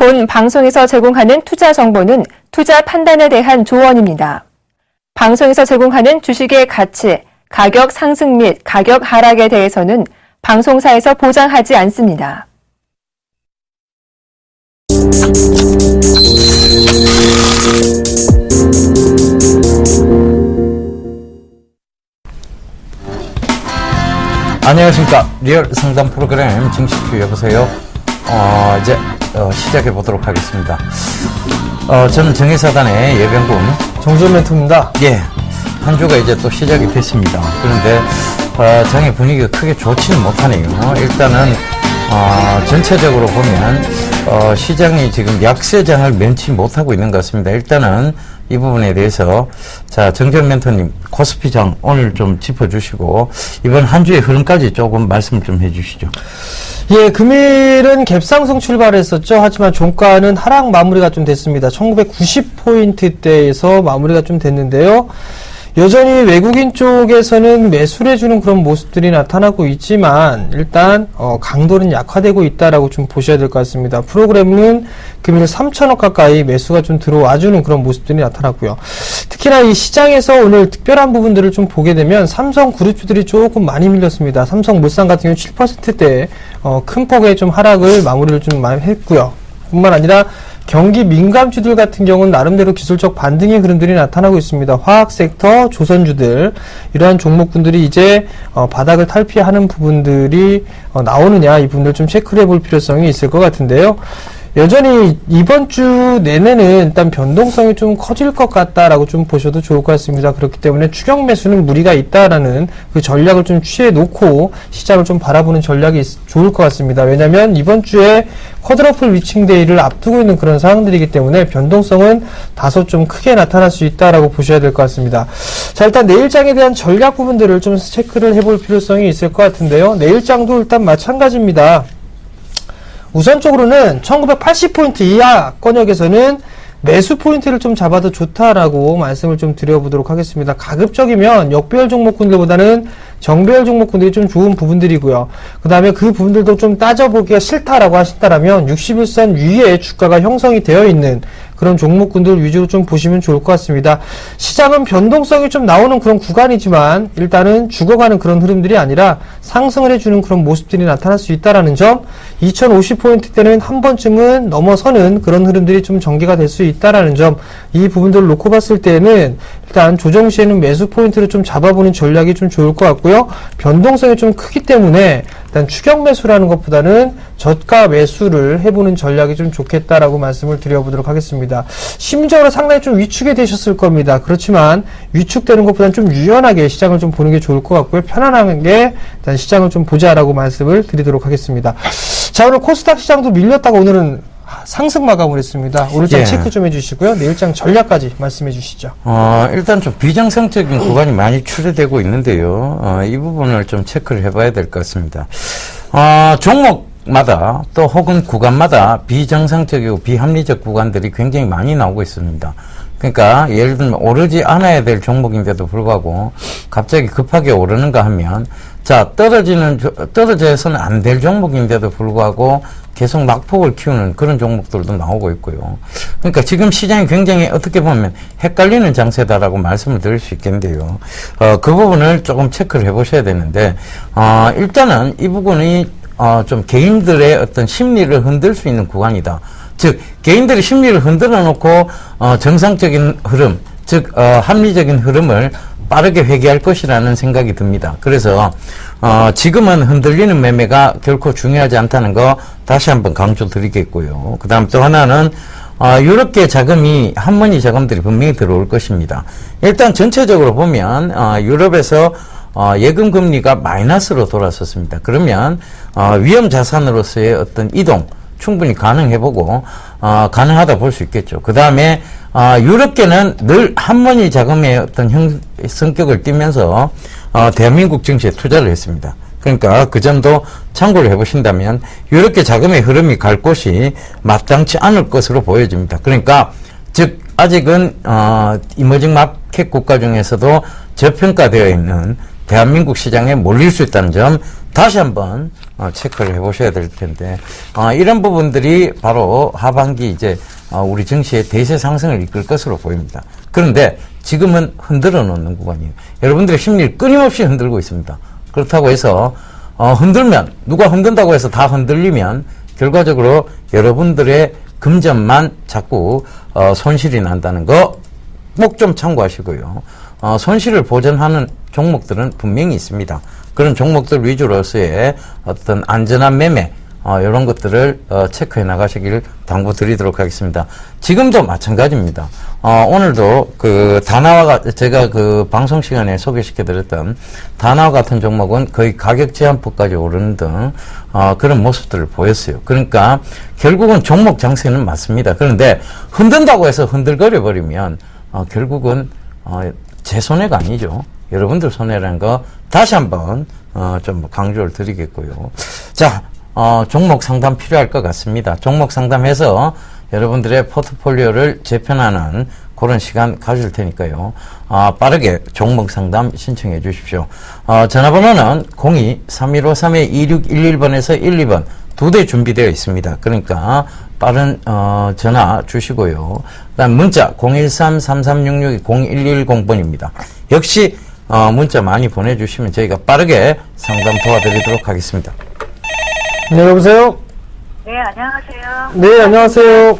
본 방송에서 제공하는 투자 정보는 투자 판단에 대한 조언입니다. 방송에서 제공하는 주식의 가치, 가격 상승 및 가격 하락에 대해서는 방송사에서 보장하지 않습니다. 안녕하십니까. 리얼 상담 프로그램 증시큐 여보세요. 이제 시작해 보도록 하겠습니다. 저는 정의사단의 예병군 정지현 멘토입니다. 예, 한 주가 이제 또 시작이 됐습니다. 그런데 장의 분위기가 크게 좋지는 못하네요. 일단은 전체적으로 보면 시장이 지금 약세장을 면치 못하고 있는 것 같습니다. 일단은 이 부분에 대해서 자, 정지현 멘토님 코스피장 오늘 좀 짚어주시고 이번 한 주의 흐름까지 조금 말씀을 좀 해주시죠. 예, 금일은 갭상승 출발했었죠. 하지만 종가는 하락 마무리가 좀 됐습니다. 1990포인트대에서 마무리가 좀 됐는데요. 여전히 외국인 쪽에서는 매수를 해주는 그런 모습들이 나타나고 있지만 일단 강도는 약화되고 있다라고 좀 보셔야 될 것 같습니다. 프로그램은 금일 3천억 가까이 매수가 좀 들어와주는 그런 모습들이 나타났고요. 특히나 이 시장에서 오늘 특별한 부분들을 좀 보게 되면 삼성 그룹주들이 조금 많이 밀렸습니다. 삼성물산 같은 경우 7%대 큰 폭의 좀 하락을 마무리를 좀 많이 했고요. 뿐만 아니라 경기 민감주들 같은 경우는 나름대로 기술적 반등의 흐름들이 나타나고 있습니다. 화학섹터, 조선주들 이러한 종목군들이 이제 바닥을 탈피하는 부분들이 나오느냐 이 부분들 좀 체크를 해볼 필요성이 있을 것 같은데요. 여전히 이번 주 내내는 일단 변동성이 좀 커질 것 같다라고 좀 보셔도 좋을 것 같습니다. 그렇기 때문에 추격 매수는 무리가 있다라는 그 전략을 좀 취해 놓고 시장을 좀 바라보는 전략이 좋을 것 같습니다. 왜냐하면 이번 주에 쿼드러플 위칭 데이를 앞두고 있는 그런 상황들이기 때문에 변동성은 다소 좀 크게 나타날 수 있다라고 보셔야 될 것 같습니다. 자, 일단 내일장에 대한 전략 부분들을 좀 체크를 해볼 필요성이 있을 것 같은데요. 내일장도 일단 마찬가지입니다. 우선적으로는 1980포인트 이하 권역에서는 매수 포인트를 좀 잡아도 좋다라고 말씀을 좀 드려보도록 하겠습니다. 가급적이면 역배열 종목군들보다는 정배열 종목군들이 좀 좋은 부분들이고요. 그 다음에 그 부분들도 좀 따져보기가 싫다라고 하신다라면 61선 위에 주가가 형성이 되어 있는 그런 종목군들 위주로 좀 보시면 좋을 것 같습니다. 시장은 변동성이 좀 나오는 그런 구간이지만 일단은 죽어가는 그런 흐름들이 아니라 상승을 해주는 그런 모습들이 나타날 수 있다는 점, 2050포인트대는 한 번쯤은 넘어서는 그런 흐름들이 좀 전개가 될 수 있다는 점, 이 부분들을 놓고 봤을 때는 일단 조정 시에는 매수 포인트를 좀 잡아보는 전략이 좀 좋을 것 같고요. 변동성이 좀 크기 때문에 일단 추격 매수라는 것보다는 저가 매수를 해보는 전략이 좀 좋겠다라고 말씀을 드려보도록 하겠습니다. 심적으로 상당히 좀 위축이 되셨을 겁니다. 그렇지만 위축되는 것보다는 좀 유연하게 시장을 좀 보는 게 좋을 것 같고요. 편안하게 일단 시장을 좀 보자라고 말씀을 드리도록 하겠습니다. 자, 오늘 코스닥 시장도 밀렸다가 오늘은 상승 마감을 했습니다. 오늘장 체크 좀 해주시고요. 내일장 전략까지 말씀해 주시죠. 일단 좀 비정상적인 구간이 많이 출현되고 있는데요. 이 부분을 좀 체크를 해봐야 될 것 같습니다. 종목마다 또 혹은 구간마다 비정상적이고 비합리적 구간들이 굉장히 많이 나오고 있습니다. 그러니까 예를 들면 오르지 않아야 될 종목인데도 불구하고 갑자기 급하게 오르는가 하면 자, 떨어져서는 안 될 종목인데도 불구하고 계속 낙폭을 키우는 그런 종목들도 나오고 있고요. 그러니까 지금 시장이 굉장히 어떻게 보면 헷갈리는 장세다라고 말씀을 드릴 수 있겠는데요. 그 부분을 조금 체크를 해 보셔야 되는데, 일단은 이 부분이 좀 개인들의 어떤 심리를 흔들 수 있는 구간이다. 즉, 개인들의 심리를 흔들어 놓고, 정상적인 흐름, 즉, 합리적인 흐름을 빠르게 회귀할 것이라는 생각이 듭니다. 그래서 지금은 흔들리는 매매가 결코 중요하지 않다는 거 다시 한번 강조드리겠고요. 그 다음 또 하나는 유럽계 자금이 한머니 자금들이 분명히 들어올 것입니다. 일단 전체적으로 보면 유럽에서 예금 금리가 마이너스로 돌아섰습니다. 그러면 위험 자산으로서의 어떤 이동 충분히 가능해보고 가능하다 볼 수 있겠죠. 그 다음에 유럽계는 늘 한머니 자금의 어떤 성격을 띠면서 대한민국 증시에 투자를 했습니다. 그러니까 그 점도 참고를 해보신다면 유럽계 자금의 흐름이 갈 곳이 마땅치 않을 것으로 보여집니다. 그러니까 즉 아직은 이머징 마켓 국가 중에서도 저평가되어 있는 대한민국 시장에 몰릴 수 있다는 점 다시 한번 체크를 해보셔야 될 텐데 이런 부분들이 바로 하반기 이제 우리 증시의 대세 상승을 이끌 것으로 보입니다. 그런데 지금은 흔들어 놓는 구간이에요. 여러분들의 심리를 끊임없이 흔들고 있습니다. 그렇다고 해서 흔들면 누가 흔든다고 해서 다 흔들리면 결과적으로 여러분들의 금전만 자꾸 손실이 난다는 거 꼭 좀 참고하시고요. 손실을 보전하는 종목들은 분명히 있습니다. 그런 종목들 위주로서의 어떤 안전한 매매 이런 것들을 체크해 나가시길 당부드리도록 하겠습니다. 지금도 마찬가지입니다. 오늘도 그 다나와 제가 그 방송 시간에 소개시켜 드렸던 다나와 같은 종목은 거의 가격 제한폭까지 오르는 등 그런 모습들을 보였어요. 그러니까 결국은 종목 장세는 맞습니다. 그런데 흔든다고 해서 흔들거려 버리면 결국은 제 손해가 아니죠. 여러분들 손해라는 거 다시 한번 좀 강조를 드리겠고요. 자, 종목 상담 필요할 것 같습니다. 종목 상담해서 여러분들의 포트폴리오를 재편하는 그런 시간 가질 테니까요. 빠르게 종목 상담 신청해 주십시오. 전화번호는 02-3153-2611번에서 12번 두 대 준비되어 있습니다. 그러니까 빠른 전화 주시고요. 그다음 문자 013-3366-0110번입니다. 역시 문자 많이 보내주시면 저희가 빠르게 상담 도와드리도록 하겠습니다. 네, 여보세요? 네, 안녕하세요. 네, 안녕하세요.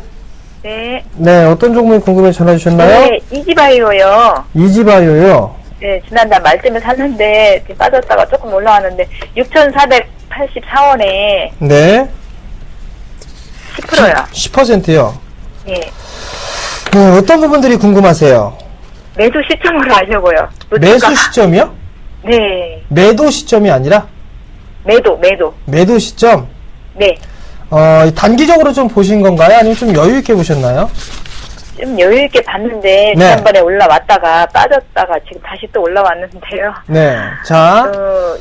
네. 네, 어떤 종목이 궁금해 전화 주셨나요? 네, 이지바이오요. 이지바이오요. 네, 지난달 말쯤에 샀는데 지금 빠졌다가 조금 올라왔는데 6,484원에 네. 10%요. 10%요. 네. 네, 어떤 부분들이 궁금하세요? 매수 시점으로 알려고요. 매수 시점이요? 네. 매도 시점이 아니라? 매도. 매도 시점? 네. 단기적으로 좀 보신 건가요? 아니면 좀 여유 있게 보셨나요? 좀 여유 있게 봤는데 네. 지난번에 올라왔다가 빠졌다가 지금 다시 또 올라왔는데요. 네. 자.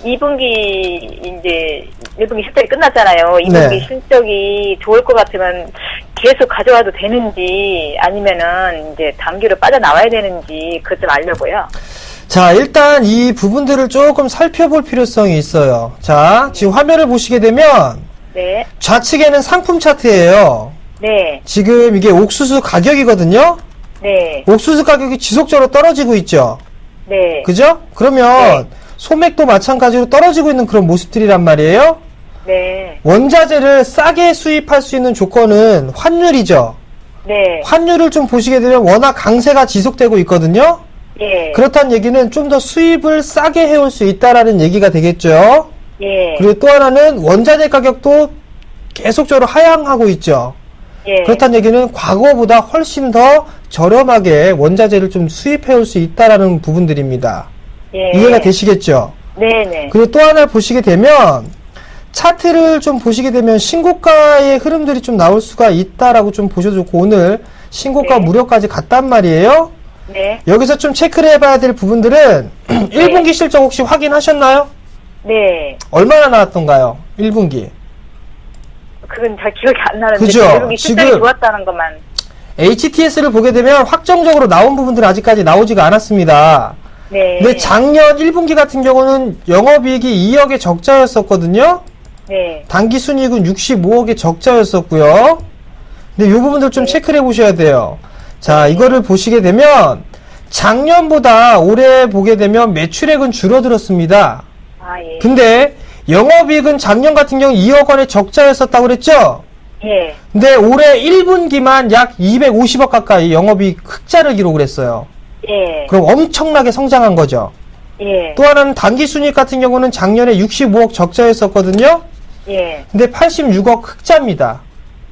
2분기 이제 1분기 실적이 끝났잖아요. 2분기 네. 실적이 좋을 것 같으면 계속 가져와도 되는지 아니면은 이제 단기로 빠져나와야 되는지 그것 좀 알려고요. 자, 일단 이 부분들을 조금 살펴볼 필요성이 있어요. 자, 지금 화면을 보시게 되면 네. 좌측에는 상품 차트예요. 네. 지금 이게 옥수수 가격이거든요. 네. 옥수수 가격이 지속적으로 떨어지고 있죠. 네. 그죠? 그러면 네. 소맥도 마찬가지로 떨어지고 있는 그런 모습들이란 말이에요. 네. 원자재를 싸게 수입할 수 있는 조건은 환율이죠. 네. 환율을 좀 보시게 되면 워낙 강세가 지속되고 있거든요. 예. 그렇다는 얘기는 좀 더 수입을 싸게 해올 수 있다라는 얘기가 되겠죠. 예. 그리고 또 하나는 원자재 가격도 계속적으로 하향하고 있죠. 예. 그렇다는 얘기는 과거보다 훨씬 더 저렴하게 원자재를 좀 수입해 올 수 있다라는 부분들입니다. 예. 이해가 되시겠죠? 네네. 그리고 또 하나 보시게 되면 차트를 좀 보시게 되면 신고가의 흐름들이 좀 나올 수가 있다라고 좀 보셔도 좋고 오늘 신고가 네. 무렵까지 갔단 말이에요. 네. 여기서 좀 체크를 해봐야 될 부분들은 1분기 실적 혹시 확인하셨나요? 네. 얼마나 나왔던가요? 1분기. 그건 잘 기억이 안 나는데 그죠? 결국이 실적이 지금 좋았다는 것만. HTS를 보게 되면 확정적으로 나온 부분들은 아직까지 나오지가 않았습니다. 네. 근데 작년 1분기 같은 경우는 영업이익이 2억의 적자였었거든요. 네. 당기순이익은 65억의 적자였었고요. 근데 이 부분들 좀 체크를 해보셔야 돼요. 자, 이거를 보시게 되면 작년보다 올해 보게 되면 매출액은 줄어들었습니다. 아, 예. 근데 영업이익은 작년 같은 경우 2억 원의 적자였었다고 그랬죠? 예. 근데 올해 1분기만 약 250억 가까이 영업이익 흑자를 기록을 했어요. 예. 그럼 엄청나게 성장한 거죠. 예. 또 하나는 당기순이익 같은 경우는 작년에 65억 적자였었거든요. 예. 근데 86억 흑자입니다.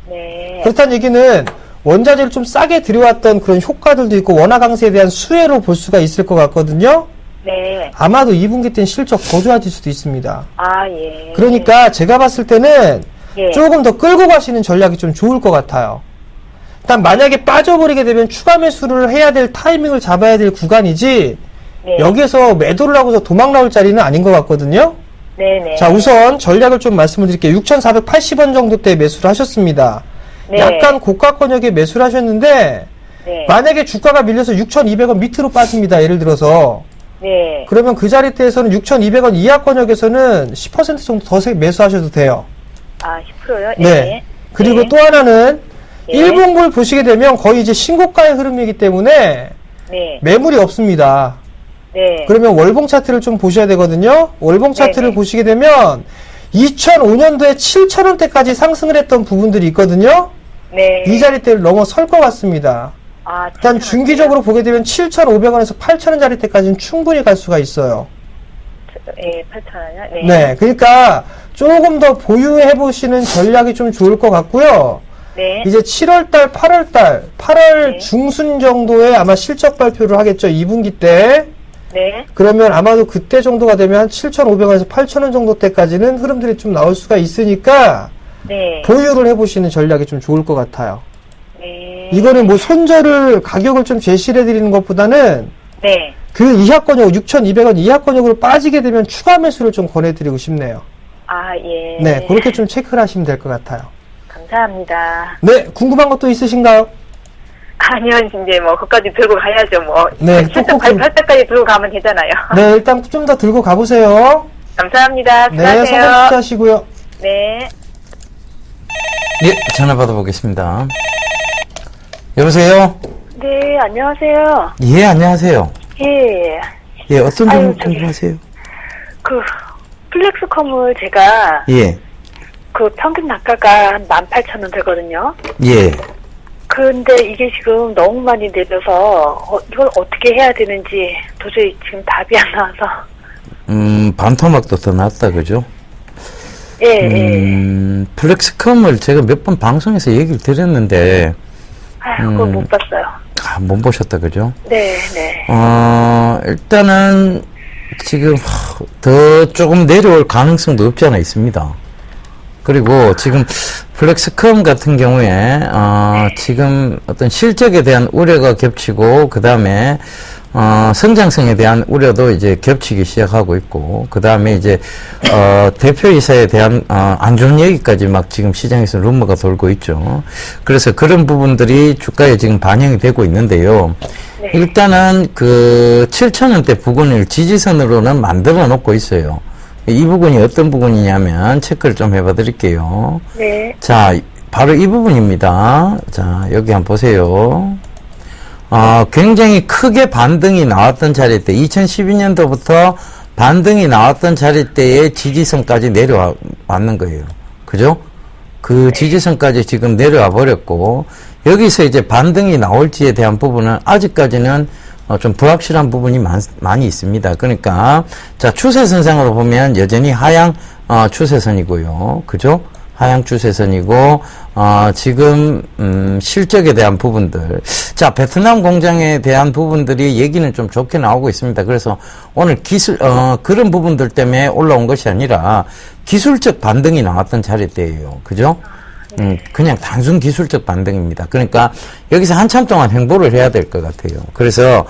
네. 그렇다는 얘기는 원자재를 좀 싸게 들여왔던 그런 효과들도 있고 원화 강세에 대한 수혜로 볼 수가 있을 것 같거든요. 네. 아마도 2분기 때는 실적 더 좋아질 수도 있습니다. 아, 예. 그러니까 제가 봤을 때는 예. 조금 더 끌고 가시는 전략이 좀 좋을 것 같아요. 일단 만약에 빠져버리게 되면 추가 매수를 해야 될 타이밍을 잡아야 될 구간이지 네. 여기에서 매도를 하고서 도망 나올 자리는 아닌 것 같거든요. 네네. 자, 우선 전략을 좀 말씀을 드릴게요. 6,480원 정도 때 매수를 하셨습니다. 네. 약간 고가권역에 매수를 하셨는데 네. 만약에 주가가 밀려서 6,200원 밑으로 빠집니다. 예를 들어서 네. 그러면 그 자리대에서는 6,200원 이하 권역에서는 10% 정도 더 매수하셔도 돼요. 아, 10%요? 네. 그리고 네. 또 하나는 네. 일봉을 보시게 되면 거의 이제 신고가의 흐름이기 때문에 네. 매물이 없습니다. 네. 그러면 월봉 차트를 좀 보셔야 되거든요. 월봉 차트를 네네. 보시게 되면 2005년도에 7,000원대까지 상승을 했던 부분들이 있거든요. 네. 이 자리대를 넘어설 것 같습니다. 아, 일단 중기적으로 보게 되면 7,500원에서 8,000원 자리대까지는 충분히 갈 수가 있어요. 예, 8,000원이요? 네. 네, 그러니까 조금 더 보유해 보시는 전략이 좀 좋을 것 같고요. 네. 이제 7월달, 8월달, 8월 네. 중순 정도에 아마 실적 발표를 하겠죠. 2분기 때. 네. 그러면 아마도 그때 정도가 되면 한 7,500원에서 8,000원 정도 때까지는 흐름들이 좀 나올 수가 있으니까 네. 보유를 해보시는 전략이 좀 좋을 것 같아요. 네. 이거는 뭐 손절을 가격을 좀 제시를 해드리는 것보다는 네. 그 이하 권역 6,200원 이하 권역으로 빠지게 되면 추가 매수를 좀 권해드리고 싶네요. 아, 예. 네, 그렇게 좀 체크를 하시면 될 것 같아요. 감사합니다. 네, 궁금한 것도 있으신가요? 아니요, 이제 뭐, 그까지 들고 가야죠, 뭐. 네, 실적 꼭 좀- 발표할 때까지 들고 가면 되잖아요. 네, 일단 좀 더 들고 가보세요. 감사합니다. 네, 성공 수고하세요. 투자하시고요. 네. 예, 전화 받아보겠습니다. 여보세요? 네, 안녕하세요. 예, 안녕하세요. 예. 예, 어떤 아유, 점 저기- 궁금하세요? 그, 플렉스컴을 제가, 예, 그 평균 단가가 한 18,000원 되거든요. 예. 근데 이게 지금 너무 많이 내려서, 이걸 어떻게 해야 되는지 도저히 지금 답이 안 나와서. 반토막도 더 낫다, 그죠? 예, 예. 플렉스컴을 제가 몇 번 방송에서 얘기를 드렸는데, 아, 그걸 못 봤어요. 못 보셨다, 그죠? 네, 네. 일단은, 지금, 더 조금 내려올 가능성도 없지 않아 있습니다. 그리고 지금, 플렉스컴 같은 경우에, 지금 어떤 실적에 대한 우려가 겹치고, 그 다음에, 성장성에 대한 우려도 이제 겹치기 시작하고 있고, 그 다음에 이제, 대표이사에 대한, 안 좋은 얘기까지 막 지금 시장에서 루머가 돌고 있죠. 그래서 그런 부분들이 주가에 지금 반영이 되고 있는데요. 네. 일단은 그 7,000원대 부근을 지지선으로는 만들어 놓고 있어요. 이 부분이 어떤 부분이냐면, 체크를 좀 해봐 드릴게요. 네. 자, 바로 이 부분입니다. 자, 여기 한번 보세요. 굉장히 크게 반등이 나왔던 자리대, 2012년도부터 반등이 나왔던 자리대의 지지선까지 내려왔는 거예요. 그죠? 그 지지선까지 지금 내려와 버렸고, 여기서 이제 반등이 나올지에 대한 부분은 아직까지는 좀 불확실한 부분이 많이 있습니다. 그러니까, 자, 추세선상으로 보면 여전히 하향, 추세선이고요. 그죠? 하향 추세선이고, 지금, 실적에 대한 부분들. 자, 베트남 공장에 대한 부분들이 얘기는 좀 좋게 나오고 있습니다. 그래서 오늘 그런 부분들 때문에 올라온 것이 아니라 기술적 반등이 나왔던 자리대예요. 그죠? 그냥 단순 기술적 반등입니다. 그러니까 여기서 한참 동안 행보를 해야 될 것 같아요. 그래서,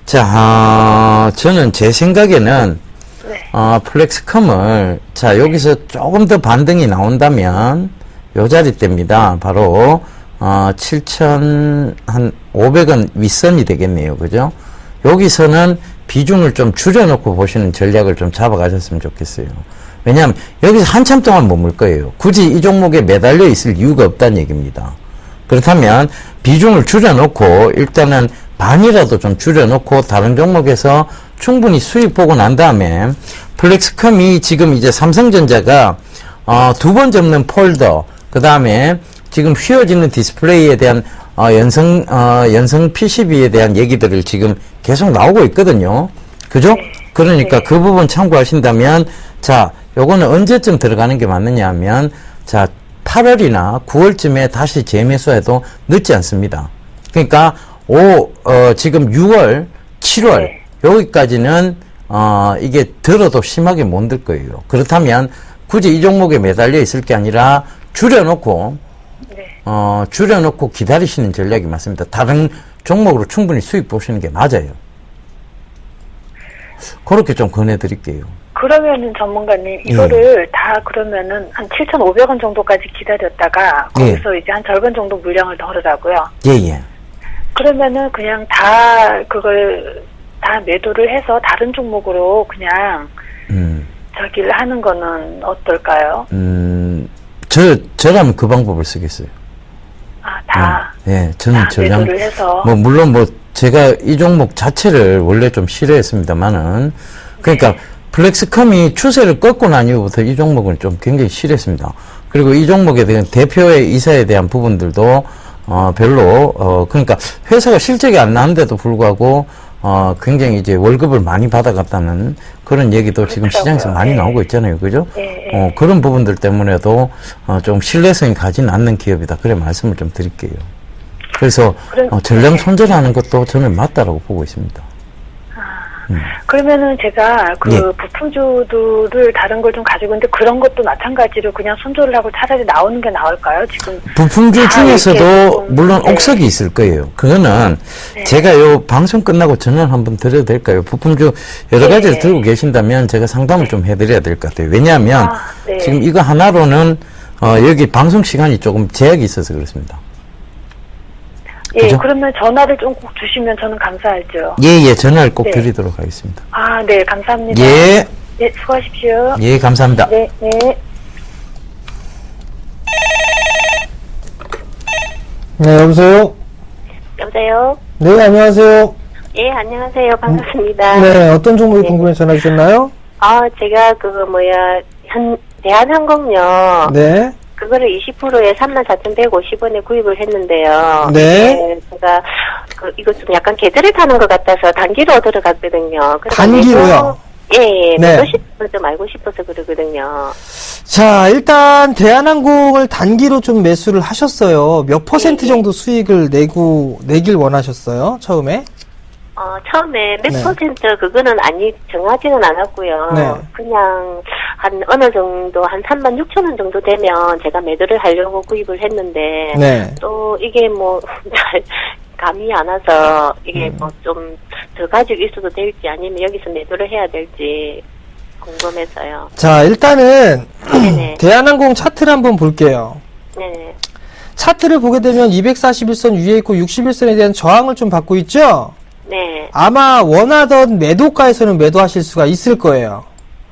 자, 저는 제 생각에는 플렉스컴을, 자, 여기서 조금 더 반등이 나온다면, 요 자리대입니다. 바로, 7,500원 윗선이 되겠네요. 그죠? 여기서는 비중을 좀 줄여놓고 보시는 전략을 좀 잡아가셨으면 좋겠어요. 왜냐하면, 여기서 한참 동안 머물 거예요. 굳이 이 종목에 매달려 있을 이유가 없다는 얘기입니다. 그렇다면, 비중을 줄여놓고, 일단은 반이라도 좀 줄여놓고, 다른 종목에서 충분히 수익 보고 난 다음에 플렉스컴이 지금 이제 삼성전자가 2번 접는 폴더, 그 다음에 지금 휘어지는 디스플레이에 대한 연성 PCB에 대한 얘기들을 지금 계속 나오고 있거든요. 그죠? 그러니까 그 부분 참고하신다면, 자, 요거는 언제쯤 들어가는 게 맞느냐 하면, 자, 8월이나 9월쯤에 다시 재매수해도 늦지 않습니다. 그러니까 지금 6월, 7월 여기까지는 이게 들어도 심하게 못 들 거예요. 그렇다면 굳이 이 종목에 매달려 있을 게 아니라 줄여놓고 줄여놓고 기다리시는 전략이 맞습니다. 다른 종목으로 충분히 수익 보시는 게 맞아요. 그렇게 좀 권해드릴게요. 그러면은 전문가님, 이거를 다 그러면은 한 7,500원 정도까지 기다렸다가 거기서 이제 한 절반 정도 물량을 넣으라고요. 예. 그러면은 그냥 다 그걸 다 다 매도를 해서 다른 종목으로 그냥 저기를 하는 거는 어떨까요? 저라면 그 방법을 쓰겠어요. 아, 다. 예, 저는 다 전량, 매도를 해서. 물론 제가 이 종목 자체를 원래 좀 싫어했습니다만은, 그러니까, 플렉스컴이 추세를 꺾고 난 이후부터 이 종목은 좀 굉장히 싫어했습니다. 그리고 이 종목에 대한 대표의 이사에 대한 부분들도, 별로, 그러니까 회사가 실적이 안 나는데도 불구하고, 굉장히 이제 월급을 많이 받아갔다는 그런 얘기도 지금 그렇더라고요. 시장에서 많이 예. 나오고 있잖아요. 그죠? 예. 그런 부분들 때문에도, 좀 신뢰성이 가진 않는 기업이다. 그래 말씀을 좀 드릴게요. 그래서, 전량 손절하는 것도 저는 맞다라고 보고 있습니다. 그러면은 제가 그 예. 부품주들을 다른 걸 좀 가지고 있는데 그런 것도 마찬가지로 그냥 손절을 하고 차라리 나오는 게 나을까요? 지금 부품주 다 중에서도 이렇게 좀, 물론 네. 옥석이 있을 거예요. 그거는 네. 제가 요 방송 끝나고 전화를 한번 드려도 될까요? 부품주 여러 네. 가지를 들고 계신다면 제가 상담을 좀 해드려야 될 것 같아요. 왜냐하면 네. 지금 이거 하나로는 여기 방송 시간이 조금 제약이 있어서 그렇습니다. 예, 그죠? 그러면 전화를 좀 꼭 주시면 저는 감사하죠. 예, 전화를 꼭 네. 드리도록 하겠습니다. 아, 네, 감사합니다. 예, 네, 수고하십시오. 예, 감사합니다. 네, 네. 네, 여보세요? 여보세요? 네, 안녕하세요. 예, 안녕하세요. 반갑습니다. 네, 어떤 종목이 네. 궁금해 전화 주셨나요? 제가 대한항공요. 네. 그거를 20%에 34,150원에 구입을 했는데요. 네. 제가 이거 좀 약간 계절을 타는 것 같아서 단기로 들어갔거든요. 그래서 단기로요? 예, 네. 몇 시부터 좀 알고 싶어서 그러거든요. 자, 일단 대한항공을 단기로 좀 매수를 하셨어요. 몇 퍼센트 네. 정도 수익을 내길 원하셨어요, 처음에? 처음에 몇 네. 퍼센트 그거는 정하지는 않았고요. 네. 그냥 한 어느 정도 한 36,000원 정도 되면 제가 매도를 하려고 구입을 했는데 네. 또 이게 잘 감이 안 와서 이게 좀 더 가지고 있어도 될지 아니면 여기서 매도를 해야 될지 궁금해서요. 자, 일단은 네네. 대한항공 차트를 한번 볼게요. 네네. 차트를 보게 되면 241선 위에 있고 61선에 대한 저항을 좀 받고 있죠? 네. 아마 원하던 매도가에서는 매도하실 수가 있을 거예요.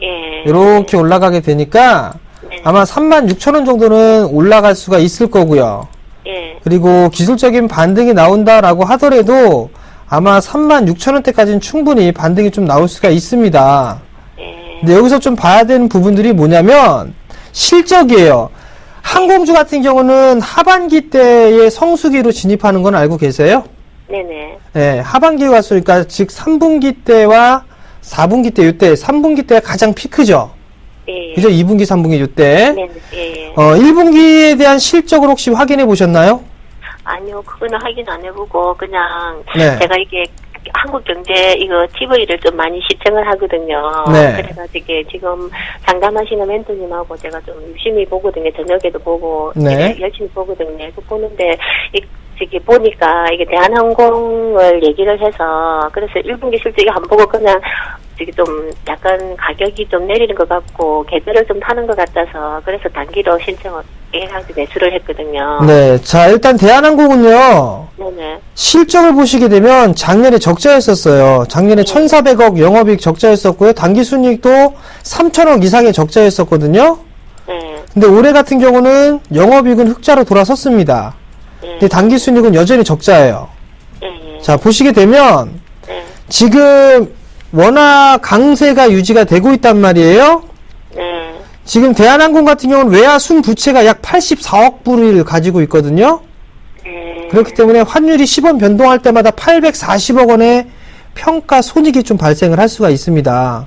예. 이렇게 올라가게 되니까 네. 아마 36,000원 정도는 올라갈 수가 있을 거고요. 예. 그리고 기술적인 반등이 나온다라고 하더라도 아마 36,000원대까지는 충분히 반등이 좀 나올 수가 있습니다. 예. 근데 여기서 좀 봐야 되는 부분들이 뭐냐면 실적이에요. 항공주 같은 경우는 하반기 때의 성수기로 진입하는 건 알고 계세요? 네네. 네, 하반기에 왔으니까 즉 3분기 때와 4분기 때 이때 3분기 때가 가장 피크죠. 예. 그죠? 2분기, 3분기 이때. 네네. 예. 1분기에 대한 실적을 혹시 확인해 보셨나요? 아니요, 그거는 확인 안 해보고 그냥 네. 제가 이게 한국경제 이거 TV를 좀 많이 시청을 하거든요. 네. 그래가지고 이게 지금 상담하시는 멘토님하고 제가 좀 유심히 보거든요. 저녁에도 보고 네. 열심히 보거든요. 그 보는데 저기 보니까 이게 대한항공을 얘기를 해서 그래서 1분기 실적이 안 보고 그냥 저기 좀 약간 가격이 좀 내리는 것 같고 계절을 좀 타는 것 같아서 그래서 단기로 신청을 해가지고 매수를 했거든요. 네. 자, 일단 대한항공은요. 네네. 실적을 보시게 되면 작년에 적자였었어요. 작년에 1,400억 영업이익 적자였었고요. 당기순이익도 3,000억 이상의 적자였었거든요. 네. 근데 올해 같은 경우는 영업이익은 흑자로 돌아섰습니다. 네. 근데 당기순이익은 여전히 적자예요. 네. 자, 보시게 되면 네. 지금 워낙 강세가 유지가 되고 있단 말이에요. 네. 지금 대한항공 같은 경우는 외화 순부채가 약 84억 불을 가지고 있거든요. 네. 그렇기 때문에 환율이 10원 변동할 때마다 840억 원의 평가 손익이 좀 발생을 할 수가 있습니다.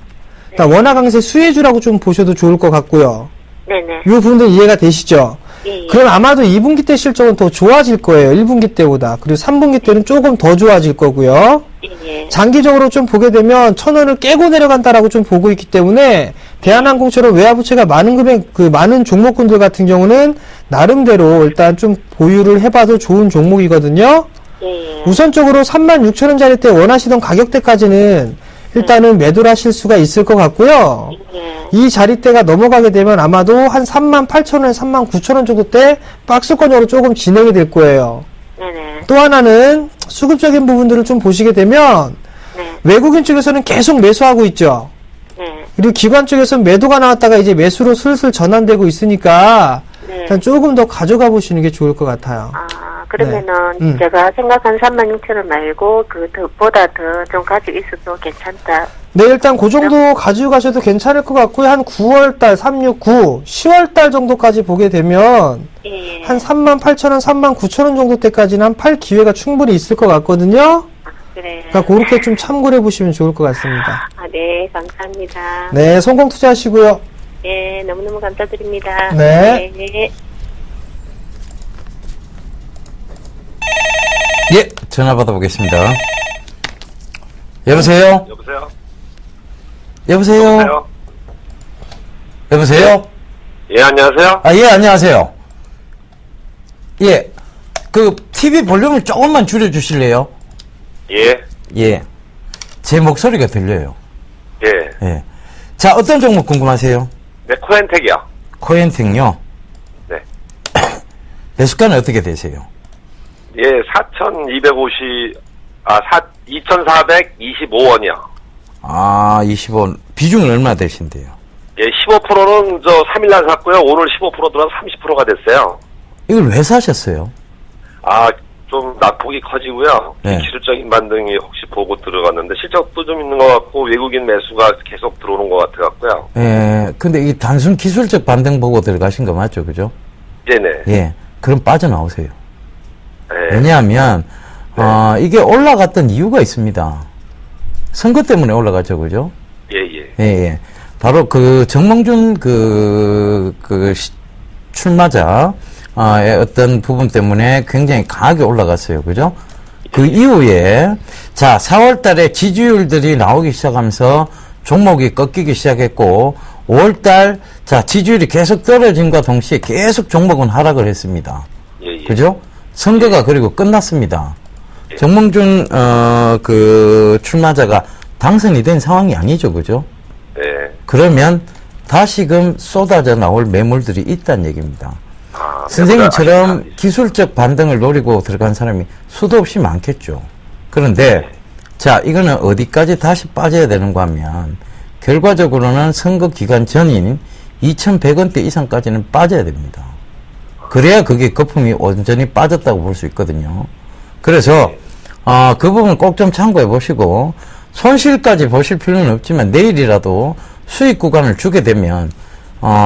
그러니까 원화 강세 수혜주라고 좀 보셔도 좋을 것 같고요. 네네. 이 부분들 이해가 되시죠? 예, 예. 그럼 아마도 2분기 때 실적은 더 좋아질 거예요. 1분기 때보다. 그리고 3분기 때는 조금 더 좋아질 거고요. 예. 장기적으로 좀 보게 되면 1,000원을 깨고 내려간다라고 좀 보고 있기 때문에 대한항공처럼 외화부채가 많은 금액, 많은 종목군들 같은 경우는 나름대로 일단 좀 보유를 해봐도 좋은 종목이거든요. 예. 우선적으로 36,000원짜리 때 원하시던 가격대까지는 일단은 매도를 하실 수가 있을 것 같고요. 예. 이 자리대가 넘어가게 되면 아마도 한 38,000원, 39,000원 정도 때 박스권으로 조금 진행이 될 거예요. 네네. 또 하나는 수급적인 부분들을 좀 보시게 되면 네. 외국인 쪽에서는 계속 매수하고 있죠. 네. 그리고 기관 쪽에서는 매도가 나왔다가 이제 매수로 슬슬 전환되고 있으니까 네. 일단 조금 더 가져가 보시는 게 좋을 것 같아요. 그러면은 제가 생각한 36,000원 말고 그보다 더 좀 가지고 있어도 괜찮다. 네, 일단 그 정도 가지고 가셔도 괜찮을 것 같고요. 한 9월달 369, 10월달 정도까지 보게 되면 예. 한 38,000원, 39,000원 정도 때까지는 한 팔 기회가 충분히 있을 것 같거든요. 그래. 그러니까 그렇게 좀 참고를 해보시면 좋을 것 같습니다. 네, 감사합니다. 네, 성공 투자하시고요. 네, 너무너무 감사드립니다. 네. 네. 예, 전화 받아보겠습니다. 여보세요? 여보세요? 여보세요? 여보세요? 여보세요? 예, 안녕하세요? 아, 예, 안녕하세요. 예, 그, TV 볼륨을 조금만 줄여주실래요? 예, 예. 제 목소리가 들려요. 예. 예. 자, 어떤 종목 궁금하세요? 네, 코엔텍이요. 코엔텍요? 네. 매수가는 어떻게 되세요? 예, 2,425원이요. 아, 20원. 비중은 얼마 되신데요? 예, 15%는 저 3일날 샀고요. 오늘 15% 들어서 30%가 됐어요. 이걸 왜 사셨어요? 좀 낙폭이 커지고요. 네. 기술적인 반등이 혹시 보고 들어갔는데 실적도 좀 있는 것 같고 외국인 매수가 계속 들어오는 것 같아 갖고요. 예, 근데 이 단순 기술적 반등 보고 들어가신 거 맞죠? 그죠? 네네. 예. 그럼 빠져나오세요. 예. 왜냐하면, 이게 올라갔던 이유가 있습니다. 선거 때문에 올라갔죠. 그죠? 예, 예. 예, 예. 바로 그 정몽준 출마자, 의 어떤 부분 때문에 굉장히 강하게 올라갔어요. 그죠? 그 이후에, 자, 4월 달에 지지율들이 나오기 시작하면서 종목이 꺾이기 시작했고, 5월 달, 자, 지지율이 계속 떨어짐과 동시에 계속 종목은 하락을 했습니다. 예, 예. 그죠? 선거가 그리고 끝났습니다. 정몽준, 출마자가 당선이 된 상황이 아니죠. 그죠? 네. 그러면 다시금 쏟아져 나올 매물들이 있다는 얘기입니다. 선생님처럼 네. 기술적 반등을 노리고 들어간 사람이 수도 없이 많겠죠. 그런데, 자, 이거는 어디까지 다시 빠져야 되는가 하면, 결과적으로는 선거 기간 전인 2,100원대 이상까지는 빠져야 됩니다. 그래야 그게 거품이 온전히 빠졌다고 볼 수 있거든요. 그래서, 그 부분 꼭 좀 참고해 보시고, 손실까지 보실 필요는 없지만 내일이라도 수익 구간을 주게 되면,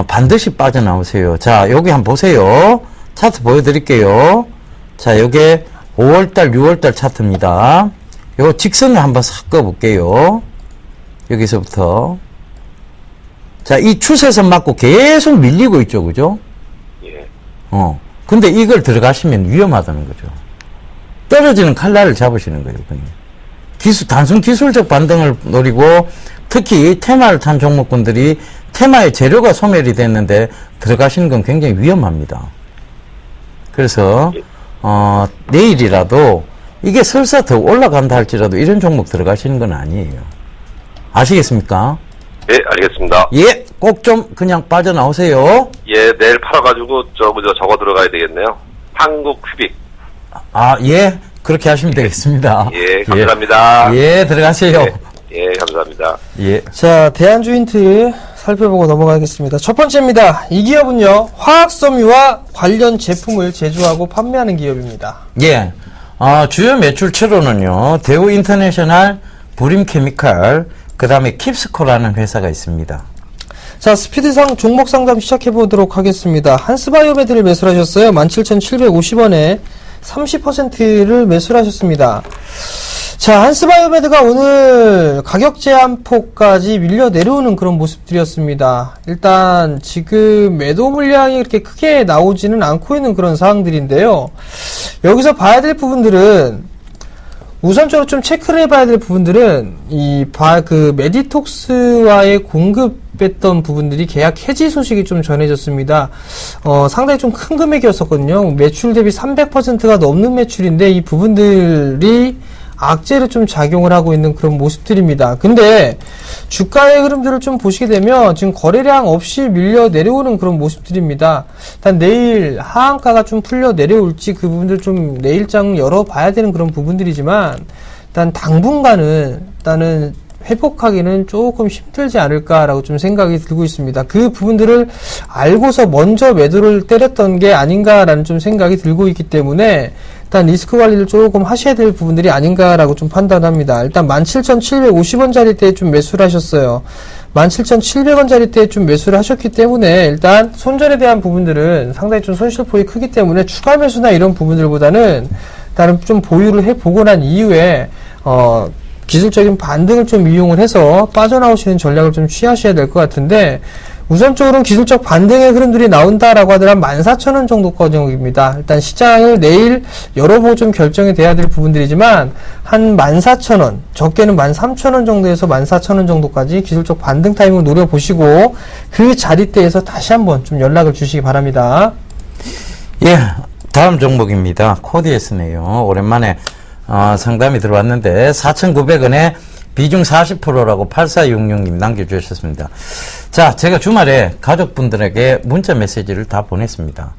반드시 빠져나오세요. 자, 여기 한번 보세요. 차트 보여드릴게요. 자, 요게 5월달, 6월달 차트입니다. 요 직선을 한번 싹 꺼볼게요. 여기서부터. 자, 이 추세선 맞고 계속 밀리고 있죠. 그죠? 예. 근데 이걸 들어가시면 위험하다는 거죠. 떨어지는 칼날을 잡으시는 거예요. 그냥. 단순 기술적 반등을 노리고 특히 테마를 탄 종목군들이 테마의 재료가 소멸이 됐는데 들어가시는 건 굉장히 위험합니다. 그래서 내일이라도 이게 설사 더 올라간다 할지라도 이런 종목 들어가시는 건 아니에요. 아시겠습니까? 예, 알겠습니다. 예, 꼭 좀 그냥 빠져나오세요. 예, 내일 팔아가지고 저거 들어가야 되겠네요. 한국 큐빅. 예, 그렇게 하시면 되겠습니다. 예, 감사합니다. 예, 들어가세요. 예, 감사합니다. 예. 자, 대한주인트 살펴보고 넘어가겠습니다. 첫 번째입니다. 이 기업은요, 화학섬유와 관련 제품을 제조하고 판매하는 기업입니다. 예. 주요 매출처로는요, 대우 인터내셔널, 부림케미칼, 그 다음에 킵스코라는 회사가 있습니다. 자, 스피드상 종목 상담 시작해 보도록 하겠습니다. 한스바이오메드를 매수하셨어요. 17,750원에 30%를 매수하셨습니다. 자, 한스바이오메드가 오늘 가격 제한폭까지 밀려 내려오는 그런 모습들이었습니다. 일단 지금 매도 물량이 그렇게 크게 나오지는 않고 있는 그런 상황들인데요. 여기서 봐야 될 부분들은 우선적으로 좀 체크를 해봐야 될 부분들은 메디톡스와의 공급했던 부분들이 계약 해지 소식이 좀 전해졌습니다. 상당히 좀 큰 금액이었었거든요. 매출 대비 300%가 넘는 매출인데 이 부분들이 악재로 좀 작용을 하고 있는 그런 모습들입니다. 근데 주가의 흐름들을 좀 보시게 되면 지금 거래량 없이 밀려 내려오는 그런 모습들입니다. 일단 내일 하한가가 좀 풀려 내려올지 그 부분들 좀 내일장 열어봐야 되는 그런 부분들이지만 일단 당분간은 일단은 회복하기는 조금 힘들지 않을까라고 좀 생각이 들고 있습니다. 그 부분들을 알고서 먼저 매도를 때렸던 게 아닌가라는 좀 생각이 들고 있기 때문에 일단 리스크 관리를 조금 하셔야 될 부분들이 아닌가라고 좀 판단합니다. 일단 17,750원짜리 때 좀 매수를 하셨어요. 17,700원짜리 때 좀 매수를 하셨기 때문에 일단 손절에 대한 부분들은 상당히 좀 손실폭이 크기 때문에 추가 매수나 이런 부분들보다는 일단은 좀 보유를 해보고 난 이후에 기술적인 반등을 좀 이용을 해서 빠져나오시는 전략을 좀 취하셔야 될 것 같은데, 우선적으로는 기술적 반등의 흐름들이 나온다라고 하더라면 14,000원 정도 거정입니다. 일단 시장을 내일 열어보고 좀 결정이 돼야 될 부분들이지만, 한 14,000원, 적게는 13,000원 정도에서 14,000원 정도까지 기술적 반등 타임을 노려보시고, 그 자리대에서 다시 한번 좀 연락을 주시기 바랍니다. 예, 다음 종목입니다. 코디에스네요. 오랜만에 상담이 들어왔는데 4,900원에 비중 40%라고 8466님 남겨주셨습니다. 자, 제가 주말에 가족분들에게 문자 메시지를 다 보냈습니다.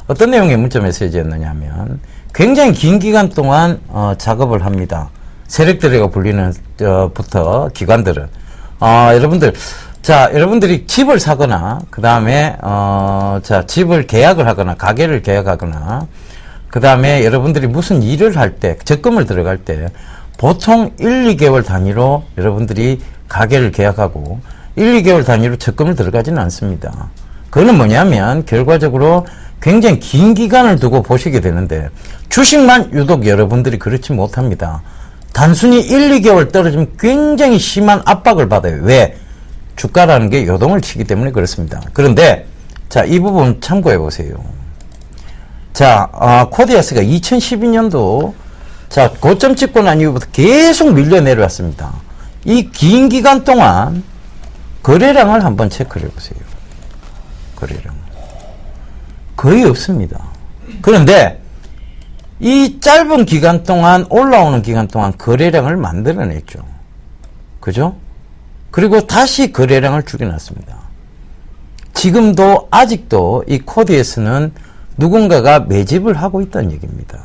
어떤 내용의 문자 메시지였느냐 하면 굉장히 긴 기간 동안 작업을 합니다. 세력들이라고 불리는 부터 기관들은 여러분들, 자, 여러분들이 집을 사거나 그 다음에 집을 계약을 하거나 가게를 계약하거나 그 다음에 여러분들이 무슨 일을 할 때, 적금을 들어갈 때, 보통 1, 2개월 단위로 여러분들이 가게를 계약하고 1, 2개월 단위로 적금을 들어가지는 않습니다. 그거는 뭐냐면 결과적으로 굉장히 긴 기간을 두고 보시게 되는데 주식만 유독 여러분들이 그렇지 못합니다. 단순히 1, 2개월 떨어지면 굉장히 심한 압박을 받아요. 왜? 주가라는 게 요동을 치기 때문에 그렇습니다. 그런데 자, 이 부분 참고해 보세요. 자, 코디아스가 2012년도 자, 고점 찍고 난 이후부터 계속 밀려 내려왔습니다. 이 긴 기간 동안 거래량을 한번 체크를 해보세요. 거래량. 거의 없습니다. 그런데 이 짧은 기간 동안, 올라오는 기간 동안 거래량을 만들어냈죠. 그죠? 그리고 다시 거래량을 줄여놨습니다. 지금도 아직도 이 코디에스는 누군가가 매집을 하고 있다는 얘기입니다.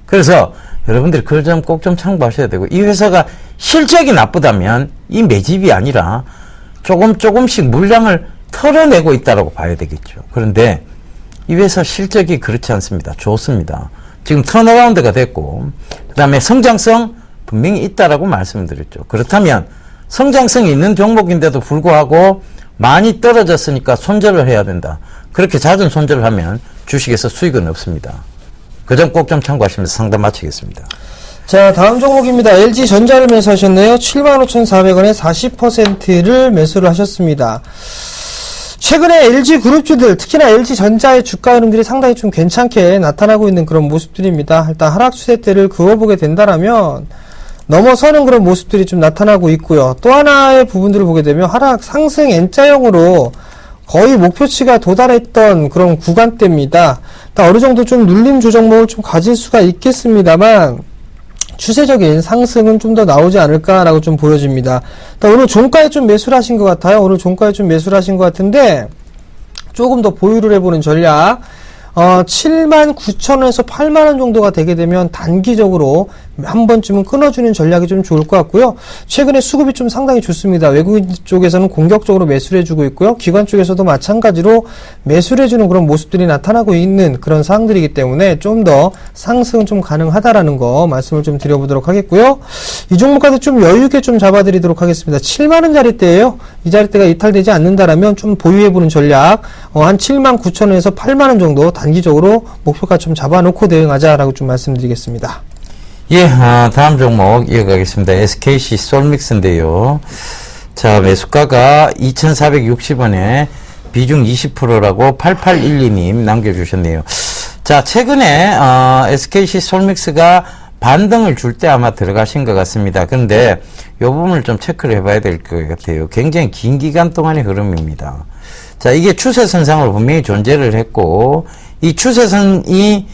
그래서 여러분들이 그 점 꼭 좀 참고하셔야 되고, 이 회사가 실적이 나쁘다면 이 매집이 아니라 조금씩 물량을 털어내고 있다고 봐야 되겠죠. 그런데 이 회사 실적이 그렇지 않습니다. 좋습니다. 지금 턴어라운드가 됐고, 그 다음에 성장성 분명히 있다라고 말씀드렸죠. 그렇다면 성장성이 있는 종목인데도 불구하고 많이 떨어졌으니까 손절을 해야 된다. 그렇게 잦은 손절을 하면 주식에서 수익은 없습니다. 그 점 꼭 좀 참고하시면서 상담 마치겠습니다. 자, 다음 종목입니다. LG전자를 매수하셨네요. 75,400원에 40%를 매수를 하셨습니다. 최근에 LG그룹주들, 특히나 LG전자의 주가 흐름들이 상당히 좀 괜찮게 나타나고 있는 그런 모습들입니다. 일단 하락 추세대를 그어보게 된다라면 넘어서는 그런 모습들이 좀 나타나고 있고요. 또 하나의 부분들을 보게 되면 하락 상승 N자형으로 거의 목표치가 도달했던 그런 구간대입니다. 어느 정도 좀 눌림 조정목을 좀 가질 수가 있겠습니다만 추세적인 상승은 좀 더 나오지 않을까라고 좀 보여집니다. 오늘 종가에 좀 매수를 하신 것 같아요. 오늘 종가에 좀 매수를 하신 것 같은데 조금 더 보유를 해보는 전략. 79,000원에서 8만원 정도가 되게 되면 단기적으로 한 번쯤은 끊어주는 전략이 좀 좋을 것 같고요. 최근에 수급이 좀 상당히 좋습니다. 외국인 쪽에서는 공격적으로 매수를 해주고 있고요. 기관 쪽에서도 마찬가지로 매수를 해주는 그런 모습들이 나타나고 있는 그런 상황들이기 때문에 좀 더 상승은 좀 가능하다라는 거 말씀을 좀 드려보도록 하겠고요. 이 종목까지 좀 여유있게 좀 잡아드리도록 하겠습니다. 7만원 자리대예요. 이 자리대가 이탈되지 않는다라면 좀 보유해보는 전략, 한 79,000원에서 8만원 정도 단기적으로 목표가 좀 잡아놓고 대응하자라고 좀 말씀드리겠습니다. 예, 다음 종목 이어가겠습니다. SKC 솔믹스인데요. 자, 매수가가 2,460원에 비중 20%라고 8812님 남겨주셨네요. 자, 최근에 SKC 솔믹스가 반등을 줄 때 아마 들어가신 것 같습니다. 그런데 이 부분을 좀 체크를 해봐야 될 것 같아요. 굉장히 긴 기간 동안의 흐름입니다. 자, 이게 추세선상으로 분명히 존재를 했고, 이 추세선이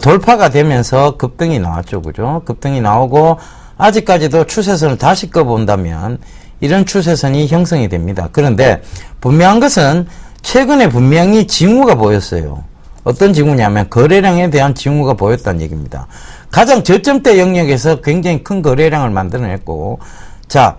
돌파가 되면서 급등이 나왔죠. 그죠? 급등이 나오고, 아직까지도 추세선을 다시 꺼본다면, 이런 추세선이 형성이 됩니다. 그런데, 분명한 것은, 최근에 분명히 징후가 보였어요. 어떤 징후냐면, 거래량에 대한 징후가 보였다는 얘기입니다. 가장 저점대 영역에서 굉장히 큰 거래량을 만들어냈고, 자,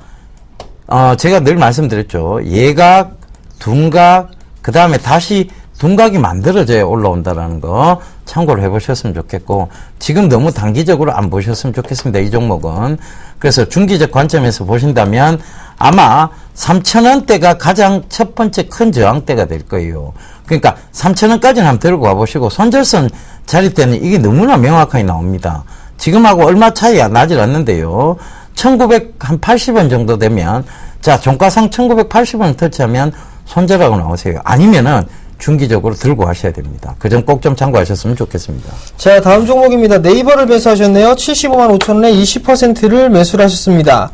제가 늘 말씀드렸죠. 예각, 둔각, 그 다음에 다시 둔각이 만들어져야 올라온다라는 거 참고를 해보셨으면 좋겠고, 지금 너무 단기적으로 안 보셨으면 좋겠습니다. 이 종목은. 그래서 중기적 관점에서 보신다면 아마 3,000원대가 가장 첫 번째 큰 저항대가 될 거예요. 그러니까 3,000원까지는 한번 들고 가보시고, 손절선 자리 때는 이게 너무나 명확하게 나옵니다. 지금하고 얼마 차이가 나질 않는데요. 1980원 정도 되면, 자, 종가상 1980원 터치하면 손절하고 나오세요. 아니면은 중기적으로 들고 가셔야 됩니다. 그 점 꼭 좀 참고하셨으면 좋겠습니다. 자, 다음 종목입니다. 네이버를 매수하셨네요. 75만 5천 원에 20%를 매수를 하셨습니다.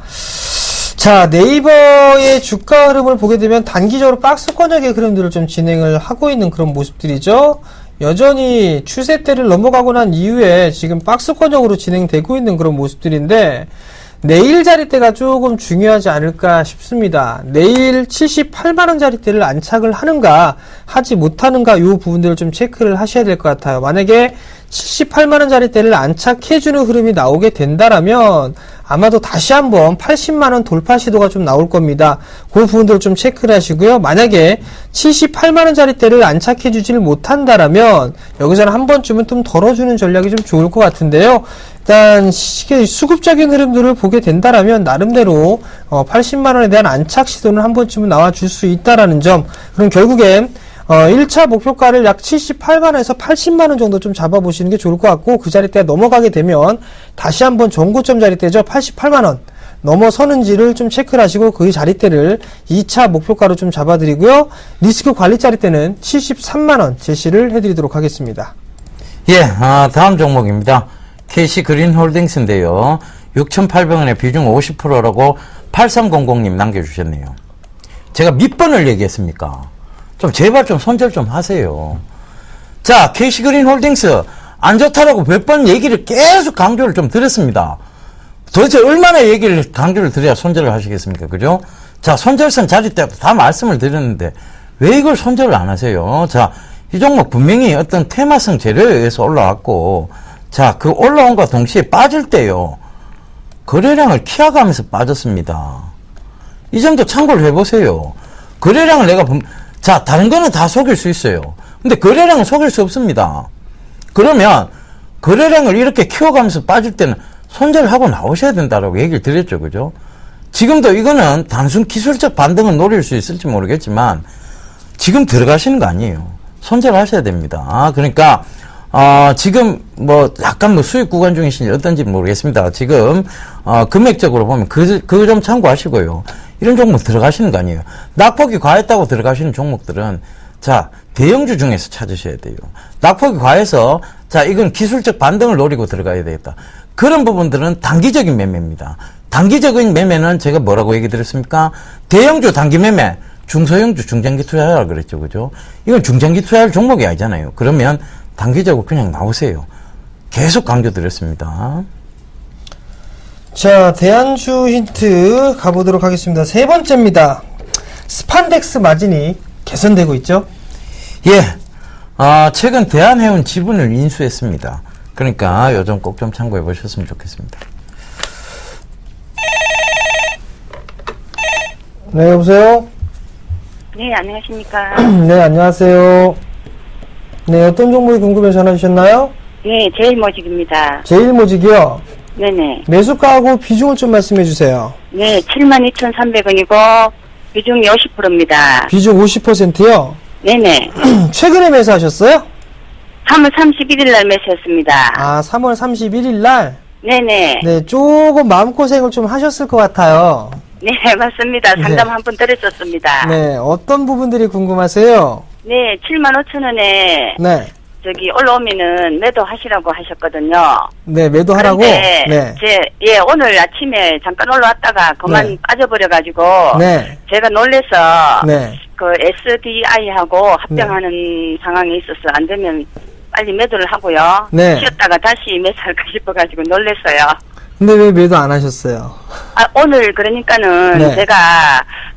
자, 네이버의 주가 흐름을 보게 되면 단기적으로 박스권역의 흐름들을 좀 진행을 하고 있는 그런 모습들이죠. 여전히 추세대를 넘어가고 난 이후에 지금 박스권역으로 진행되고 있는 그런 모습들인데, 내일 자리대가 조금 중요하지 않을까 싶습니다. 내일 78만원 자리대를 안착을 하는가 하지 못하는가, 이 부분들을 좀 체크를 하셔야 될 것 같아요. 만약에 78만원 자리대를 안착해주는 흐름이 나오게 된다라면 아마도 다시 한번 80만원 돌파 시도가 좀 나올 겁니다. 그 부분들을 좀 체크를 하시고요. 만약에 78만원 자리대를 안착해주질 못한다라면 여기서는 한 번쯤은 좀 덜어주는 전략이 좀 좋을 것 같은데요. 일단 수급적인 흐름들을 보게 된다라면 나름대로 80만원에 대한 안착 시도는 한 번쯤은 나와줄 수 있다라는 점. 그럼 결국엔 1차 목표가를 약 78만원에서 80만원 정도 좀 잡아보시는 게 좋을 것 같고, 그 자리대가 넘어가게 되면 다시 한번 전고점 자리대죠. 88만원 넘어서는지를 좀 체크를 하시고 그 자리대를 2차 목표가로 좀 잡아드리고요. 리스크 관리 자리대는 73만원 제시를 해드리도록 하겠습니다. 예, 다음 종목입니다. KC그린홀딩스인데요. 6,800원에 비중 50%라고 8300님 남겨주셨네요. 제가 몇 번을 얘기했습니까? 좀 제발 좀 손절 좀 하세요. 자, KC그린홀딩스 안 좋다라고 몇 번 얘기를 계속 강조를 좀 드렸습니다. 도대체 얼마나 얘기를 강조를 드려야 손절을 하시겠습니까? 그죠? 자, 손절선 자리 때도 다 말씀을 드렸는데 왜 이걸 손절을 안 하세요? 자, 이 종목 분명히 어떤 테마성 재료에 의해서 올라왔고, 자, 그 올라온과 동시에 빠질 때요, 거래량을 키워가면서 빠졌습니다. 이 점도 참고를 해보세요. 거래량을 자, 다른 거는 다 속일 수 있어요. 근데 거래량은 속일 수 없습니다. 그러면 거래량을 이렇게 키워가면서 빠질 때는 손절하고 나오셔야 된다라고 얘기를 드렸죠. 그죠? 지금도 이거는 단순 기술적 반등은 노릴 수 있을지 모르겠지만 지금 들어가시는 거 아니에요. 손절하셔야 됩니다. 그러니까 지금 약간 수익 구간 중이신지 어떤지 모르겠습니다. 지금 금액적으로 보면 그 점 참고하시고요. 이런 종목 들어가시는 거 아니에요. 낙폭이 과했다고 들어가시는 종목들은, 자, 대형주 중에서 찾으셔야 돼요. 낙폭이 과해서, 자, 이건 기술적 반등을 노리고 들어가야 되겠다. 그런 부분들은 단기적인 매매입니다. 단기적인 매매는 제가 뭐라고 얘기 드렸습니까? 대형주 단기 매매, 중소형주 중장기 투자하라 그랬죠. 그죠? 이건 중장기 투자할 종목이 아니잖아요. 그러면 단기적으로 그냥 나오세요. 계속 강조드렸습니다. 자, 대안주 힌트 가보도록 하겠습니다. 세 번째입니다. 스판덱스 마진이 개선되고 있죠? 예. 최근 대한해운 지분을 인수했습니다. 그러니까 요점 꼭 좀 참고해 보셨으면 좋겠습니다. 네, 여보세요? 네, 안녕하십니까. 네, 안녕하세요. 네, 어떤 종목이 궁금해서 전화 주셨나요? 네, 제일모직입니다. 제일모직이요? 네네. 매수가하고 비중을 좀 말씀해 주세요. 네, 72,300원이고, 비중이 50%입니다. 비중 50%요? 네네. 최근에 매수하셨어요? 3월 31일 날 매수했습니다. 3월 31일 날? 네네. 네, 조금 마음고생을 좀 하셨을 것 같아요. 네, 맞습니다. 상담 한 번 드렸었습니다. 네, 어떤 부분들이 궁금하세요? 네, 75,000원에, 네. 올라오면은 매도하시라고 하셨거든요. 네, 매도하라고? 그런데 네. 오늘 아침에 잠깐 올라왔다가 그만 네. 빠져버려가지고, 네. 제가 놀래서, 네. 그 SDI하고 합병하는 상황이 있어서 안 되면 빨리 매도를 하고요. 네. 쉬었다가 다시 매수할까 싶어가지고 놀랬어요. 근데 왜 매도 안 하셨어요? 오늘 그러니까는 네. 제가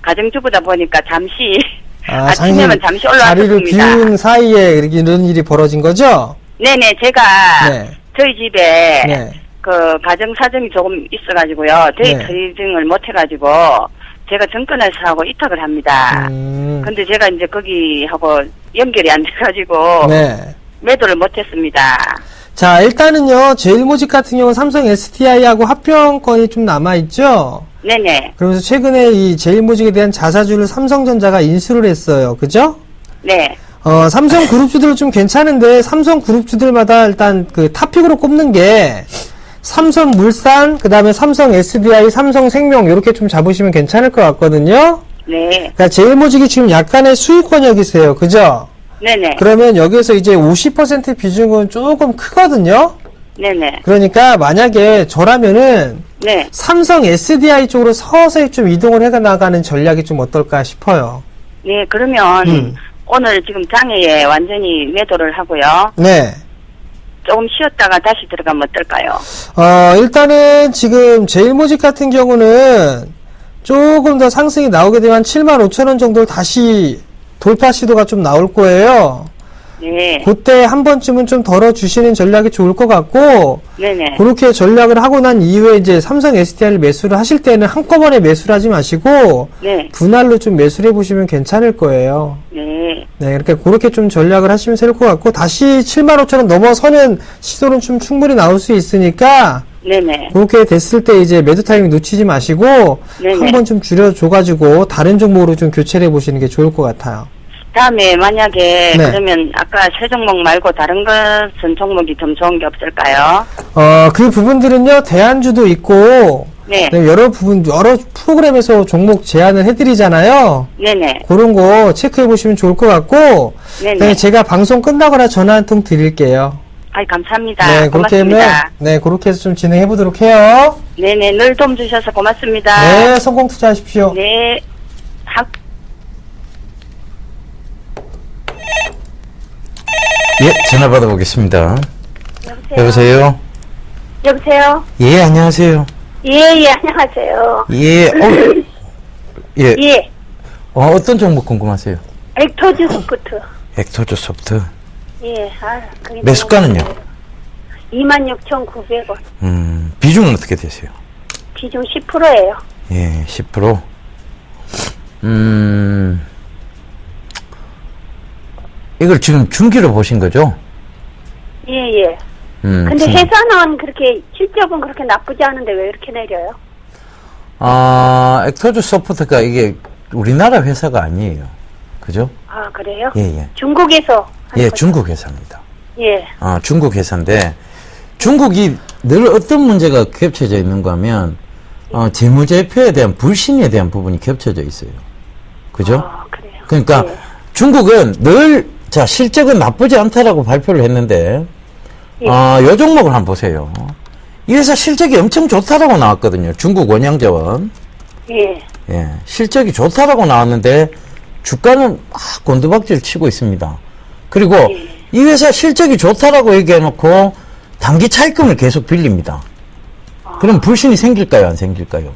가정주부다 보니까 잠시 아침에만 잠시 자리를 올라왔습니다. 비운 사이에 이런 일이 벌어진 거죠? 네네, 제가 네. 저희 집에 네. 그 가정 사정이 조금 있어가지고요. 대입 네. 처리증을 못 해가지고 제가 정권에서 하고 이탁을 합니다. 근데 제가 이제 거기하고 연결이 안 돼가지고 네. 매도를 못했습니다. 자, 일단은요, 제일모직 같은 경우는 삼성 SDI하고 합병권이 좀 남아있죠? 네네. 그러면서 최근에 이 제일모직에 대한 자사주를 삼성전자가 인수를 했어요. 그죠? 네. 삼성 그룹주들은 좀 괜찮은데, 삼성 그룹주들마다 일단 그 탑픽으로 꼽는 게, 삼성물산, 그 다음에 삼성 SDI, 삼성생명, 이렇게 좀 잡으시면 괜찮을 것 같거든요? 네. 그러니까 제일모직이 지금 약간의 수익권역이세요. 그죠? 네네. 그러면 여기에서 이제 50% 비중은 조금 크거든요? 네네. 그러니까 만약에 저라면은 네. 삼성 SDI 쪽으로 서서히 좀 이동을 해 나가는 전략이 좀 어떨까 싶어요. 네, 그러면 오늘 지금 장애에 완전히 매도를 하고요. 네. 조금 쉬었다가 다시 들어가면 어떨까요? 일단은 지금 제일모직 같은 경우는 조금 더 상승이 나오게 되면 75,000원 정도 다시 돌파 시도가 좀 나올 거예요. 네. 그때 한 번쯤은 좀 덜어주시는 전략이 좋을 것 같고, 네네. 그렇게 전략을 하고 난 이후에 이제 삼성 SDI를 매수를 하실 때는 한꺼번에 매수를 하지 마시고, 네. 분할로 좀 매수를 해보시면 괜찮을 거예요. 네. 네, 이렇게 그렇게 좀 전략을 하시면 될 것 같고, 다시 75,000원 넘어서는 시도는 좀 충분히 나올 수 있으니까, 네네. 그렇게 됐을 때 이제 매도 타이밍 놓치지 마시고, 네네. 한 번 좀 줄여줘가지고, 다른 종목으로 좀 교체를 해보시는 게 좋을 것 같아요. 다음에 만약에 네. 그러면 아까 새 종목 말고 다른 것은 종목이 좀 좋은 게 없을까요? 그 부분들은요, 대안주도 있고, 네. 여러 프로그램에서 종목 제안을 해드리잖아요. 네네. 그런 거 체크해 보시면 좋을 것 같고, 네네. 그다음에 제가 방송 끝나거나 전화 한 통 드릴게요. 아이, 감사합니다. 네, 그렇게 하면, 고맙습니다. 네, 그렇게 해서 좀 진행해 보도록 해요. 네네. 늘 도움 주셔서 고맙습니다. 네, 성공 투자하십시오. 네. 예, 전화 받아보겠습니다. 여보세요? 여보세요? 예, 안녕하세요. 예, 안녕하세요. 예, 예. 예, 어떤 종목 궁금하세요? 엑토즈 소프트. 엑토즈 소프트. 예, 그게 매수가는요? 26,900원. 비중은 어떻게 되세요? 비중 10%예요. 예, 10%. 이걸 지금 중기로 보신 거죠? 예, 예. 근데 회사는 그렇게, 실적은 그렇게 나쁘지 않은데 왜 이렇게 내려요? 엑토즈 소프트가 이게 우리나라 회사가 아니에요. 그죠? 아, 그래요? 예, 예. 중국에서. 하는 예, 거죠? 중국 회사입니다. 예. 중국 회사인데, 중국이 늘 어떤 문제가 겹쳐져 있는가 하면, 재무제표에 대한 불신에 대한 부분이 겹쳐져 있어요. 그죠? 그래요. 그러니까, 예. 중국은 늘, 자, 실적은 나쁘지 않다라고 발표를 했는데, 예. 요 종목을 한번 보세요. 이 회사 실적이 엄청 좋다라고 나왔거든요. 중국 원양자원. 예. 예, 실적이 좋다라고 나왔는데, 주가는 곤두박질 치고 있습니다. 그리고 이 회사 실적이 좋다라고 얘기해놓고 단기 차익금을 계속 빌립니다. 그럼 불신이 생길까요? 안 생길까요?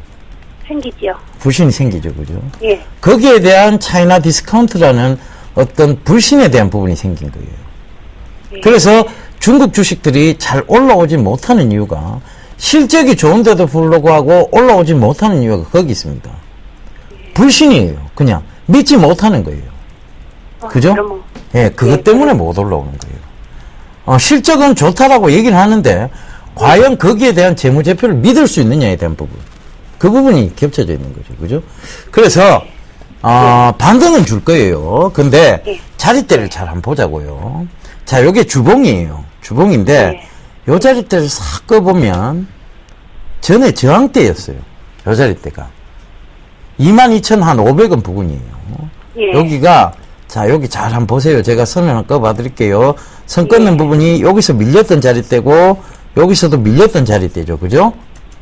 생기지요. 불신이 생기죠. 그죠? 예. 거기에 대한 차이나 디스카운트라는 어떤 불신에 대한 부분이 생긴 거예요. 그래서 중국 주식들이 잘 올라오지 못하는 이유가 실적이 좋은데도 불구하고 올라오지 못하는 이유가 거기 있습니다. 불신이에요. 그냥 믿지 못하는 거예요. 그죠? 그러면, 예, 그것 때문에 못 올라오는 거예요. 실적은 좋다라고 얘기를 하는데, 과연 거기에 대한 재무제표를 믿을 수 있느냐에 대한 부분. 그 부분이 겹쳐져 있는 거죠. 그죠? 그래서, 반등은 줄 거예요. 근데, 자리대를 잘 한번 보자고요. 자, 요게 주봉이에요. 주봉인데, 요 자리대를 싹 꺼보면, 전에 저항대였어요. 요 자리대가. 22,500원 부근이에요. 예. 여기가, 자, 여기 잘 한번 보세요. 제가 선을 한번 꺼봐 드릴게요. 선 끊는 부분이 여기서 밀렸던 자리대고, 여기서도 밀렸던 자리대죠. 그죠?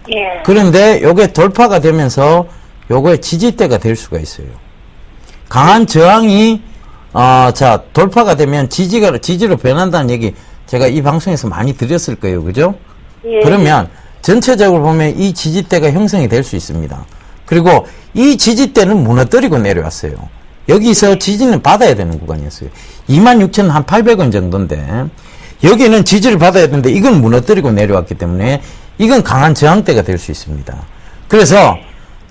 예. 그런데 요게 돌파가 되면서 요거의 지지대가 될 수가 있어요. 강한 저항이, 자, 돌파가 되면 지지로 변한다는 얘기 제가 이 방송에서 많이 드렸을 거예요. 그죠? 예. 그러면 전체적으로 보면 이 지지대가 형성이 될 수 있습니다. 그리고 이 지지대는 무너뜨리고 내려왔어요. 여기서 지지는 받아야 되는 구간이었어요. 26,800원 정도인데 여기는 지지를 받아야 되는데 이건 무너뜨리고 내려왔기 때문에 이건 강한 저항대가 될 수 있습니다. 그래서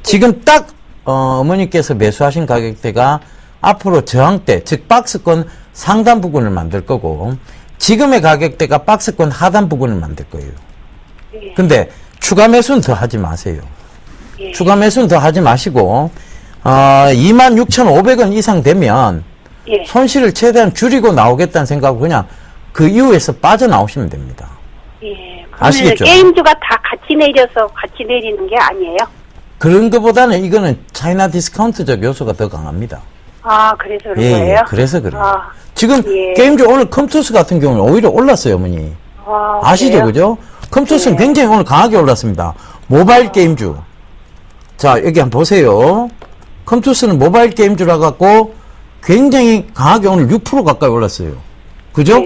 지금 딱 어머니께서 매수하신 가격대가 앞으로 저항대, 즉 박스권 상단 부분을 만들 거고 지금의 가격대가 박스권 하단 부분을 만들 거예요. 근데 추가 매수는 더 하지 마세요. 추가 매수는 더 하지 마시고 26,500원 이상 되면 손실을 최대한 줄이고 나오겠다는 생각으로 그냥 그 이후에서 빠져나오시면 됩니다. 아시겠죠? 게임주가 다 같이 내려서 같이 내리는 게 아니에요? 그런 것보다는 이거는 차이나 디스카운트적 요소가 더 강합니다. 아, 그래서 그런 거예요? 그래서 그래요. 아, 지금 게임주 오늘 컴투스 같은 경우는 오히려 올랐어요, 어머니. 아시죠, 그래요? 그죠? 컴투스는 굉장히 오늘 강하게 올랐습니다. 모바일 게임주. 자, 여기 한번 보세요. 컴투스는 모바일 게임주라 갖고 굉장히 강하게 오늘 6% 가까이 올랐어요. 그죠?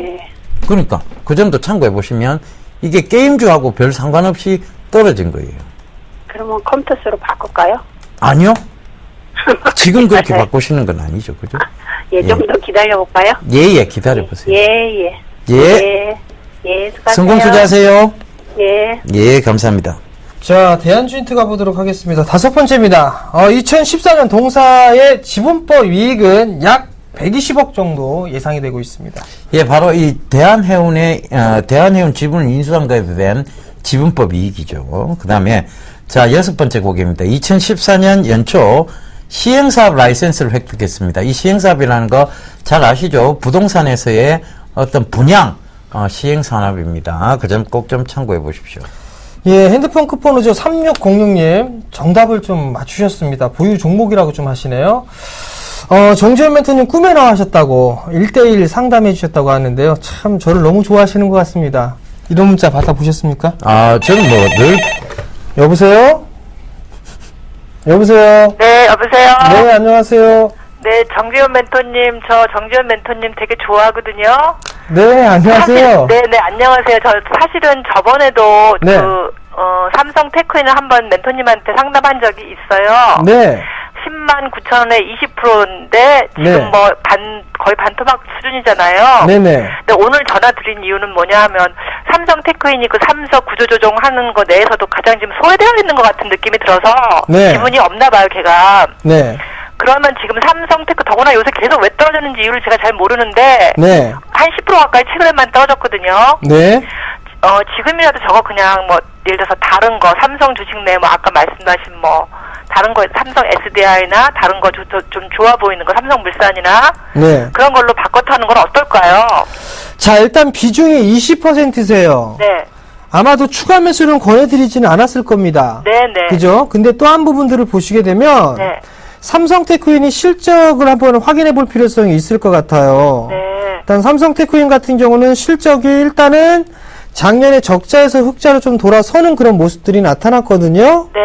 그러니까 그 점도 참고해 보시면 이게 게임주하고 별 상관없이 떨어진 거예요. 그러면 컴퓨터로 바꿀까요? 아니요. 지금 그렇게 바꾸시는 건 아니죠. 그죠? 좀 더 기다려볼까요? 예, 기다려보세요. 예. 수고하세요. 성공 투자하세요. 예. 예, 감사합니다. 자, 대한주인트 가보도록 하겠습니다. 5번째입니다. 2014년 동사의 지분법 이익은 약 120억 정도 예상이 되고 있습니다. 예, 바로 이 대한해운 지분 인수한 것에 대한 지분법 이익이죠. 그 다음에, 자, 6번째 고개입니다. 2014년 연초 시행사업 라이센스를 획득했습니다. 이 시행사업이라는 거 잘 아시죠? 부동산에서의 어떤 분양, 시행산업입니다. 그 점 꼭 좀 참고해 보십시오. 예, 핸드폰 쿠폰으로 3606님 정답을 좀 맞추셨습니다. 보유 종목이라고 좀 하시네요. 정지현 멘토님 꿈에 나와셨다고 1대1 상담해 주셨다고 하는데요. 참 저를 너무 좋아하시는 것 같습니다. 이런 문자 받아보셨습니까? 저는 뭐 늘 여보세요? 여보세요? 네, 여보세요? 네, 안녕하세요. 네, 정지현 멘토님, 저 정지현 멘토님 되게 좋아하거든요. 네, 안녕하세요. 네, 안녕하세요. 저 사실은 저번에도 네. 삼성 테크인을 한번 멘토님한테 상담한 적이 있어요. 네. 109,000원에 20%인데 지금 네. 거의 반토막 수준이잖아요. 네네. 근데 오늘 전화 드린 이유는 뭐냐 하면 삼성 테크인이 그 삼성 구조조정 하는 거 내에서도 가장 지금 소외되어 있는 것 같은 느낌이 들어서 네. 기분이 없나 봐요, 걔가. 네. 그러면 지금 삼성테크 더구나 요새 계속 왜 떨어졌는지 이유를 제가 잘 모르는데 네. 한 10% 가까이 최근에만 떨어졌거든요. 네. 지금이라도 저거 그냥 뭐 예를 들어서 다른 거 삼성 주식 내 뭐 아까 말씀하신 뭐 다른 거 삼성 SDI나 다른 거 좀 좋아 보이는 거 삼성물산이나 네. 그런 걸로 바꿔 타는 건 어떨까요? 자, 일단 비중이 20%세요. 네. 아마도 추가 매수는 권해드리지는 않았을 겁니다. 네네. 그죠? 근데 또 한 부분들을 보시게 되면 네. 삼성테크인이 실적을 한번 확인해 볼 필요성이 있을 것 같아요. 네. 일단 삼성테크인 같은 경우는 실적이 일단은 작년에 적자에서 흑자로 좀 돌아서는 그런 모습들이 나타났거든요. 네.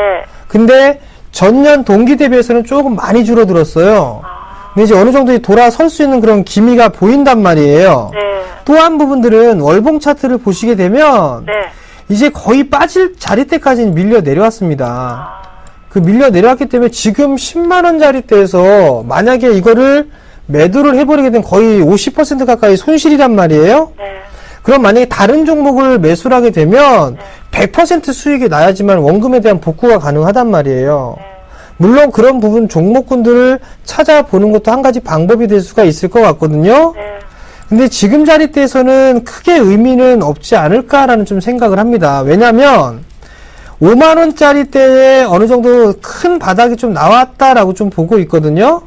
근데 전년 동기 대비해서는 조금 많이 줄어들었어요. 근데 이제 어느 정도 돌아설 수 있는 그런 기미가 보인단 말이에요. 네. 또 한 부분들은 월봉 차트를 보시게 되면 네. 이제 거의 빠질 자리대까지는 밀려 내려왔습니다. 그 밀려 내려왔기 때문에 지금 10만원 자리대에서 만약에 이거를 매도를 해버리게 되면 거의 50% 가까이 손실이란 말이에요. 네. 그럼 만약에 다른 종목을 매수를 하게 되면 100% 수익이 나야지만 원금에 대한 복구가 가능하단 말이에요. 물론 그런 부분 종목군들을 찾아보는 것도 한 가지 방법이 될 수가 있을 것 같거든요. 근데 지금 자리대에서는 크게 의미는 없지 않을까라는 좀 생각을 합니다. 왜냐하면 5만원짜리 때에 어느 정도 큰 바닥이 좀 나왔다라고 좀 보고 있거든요.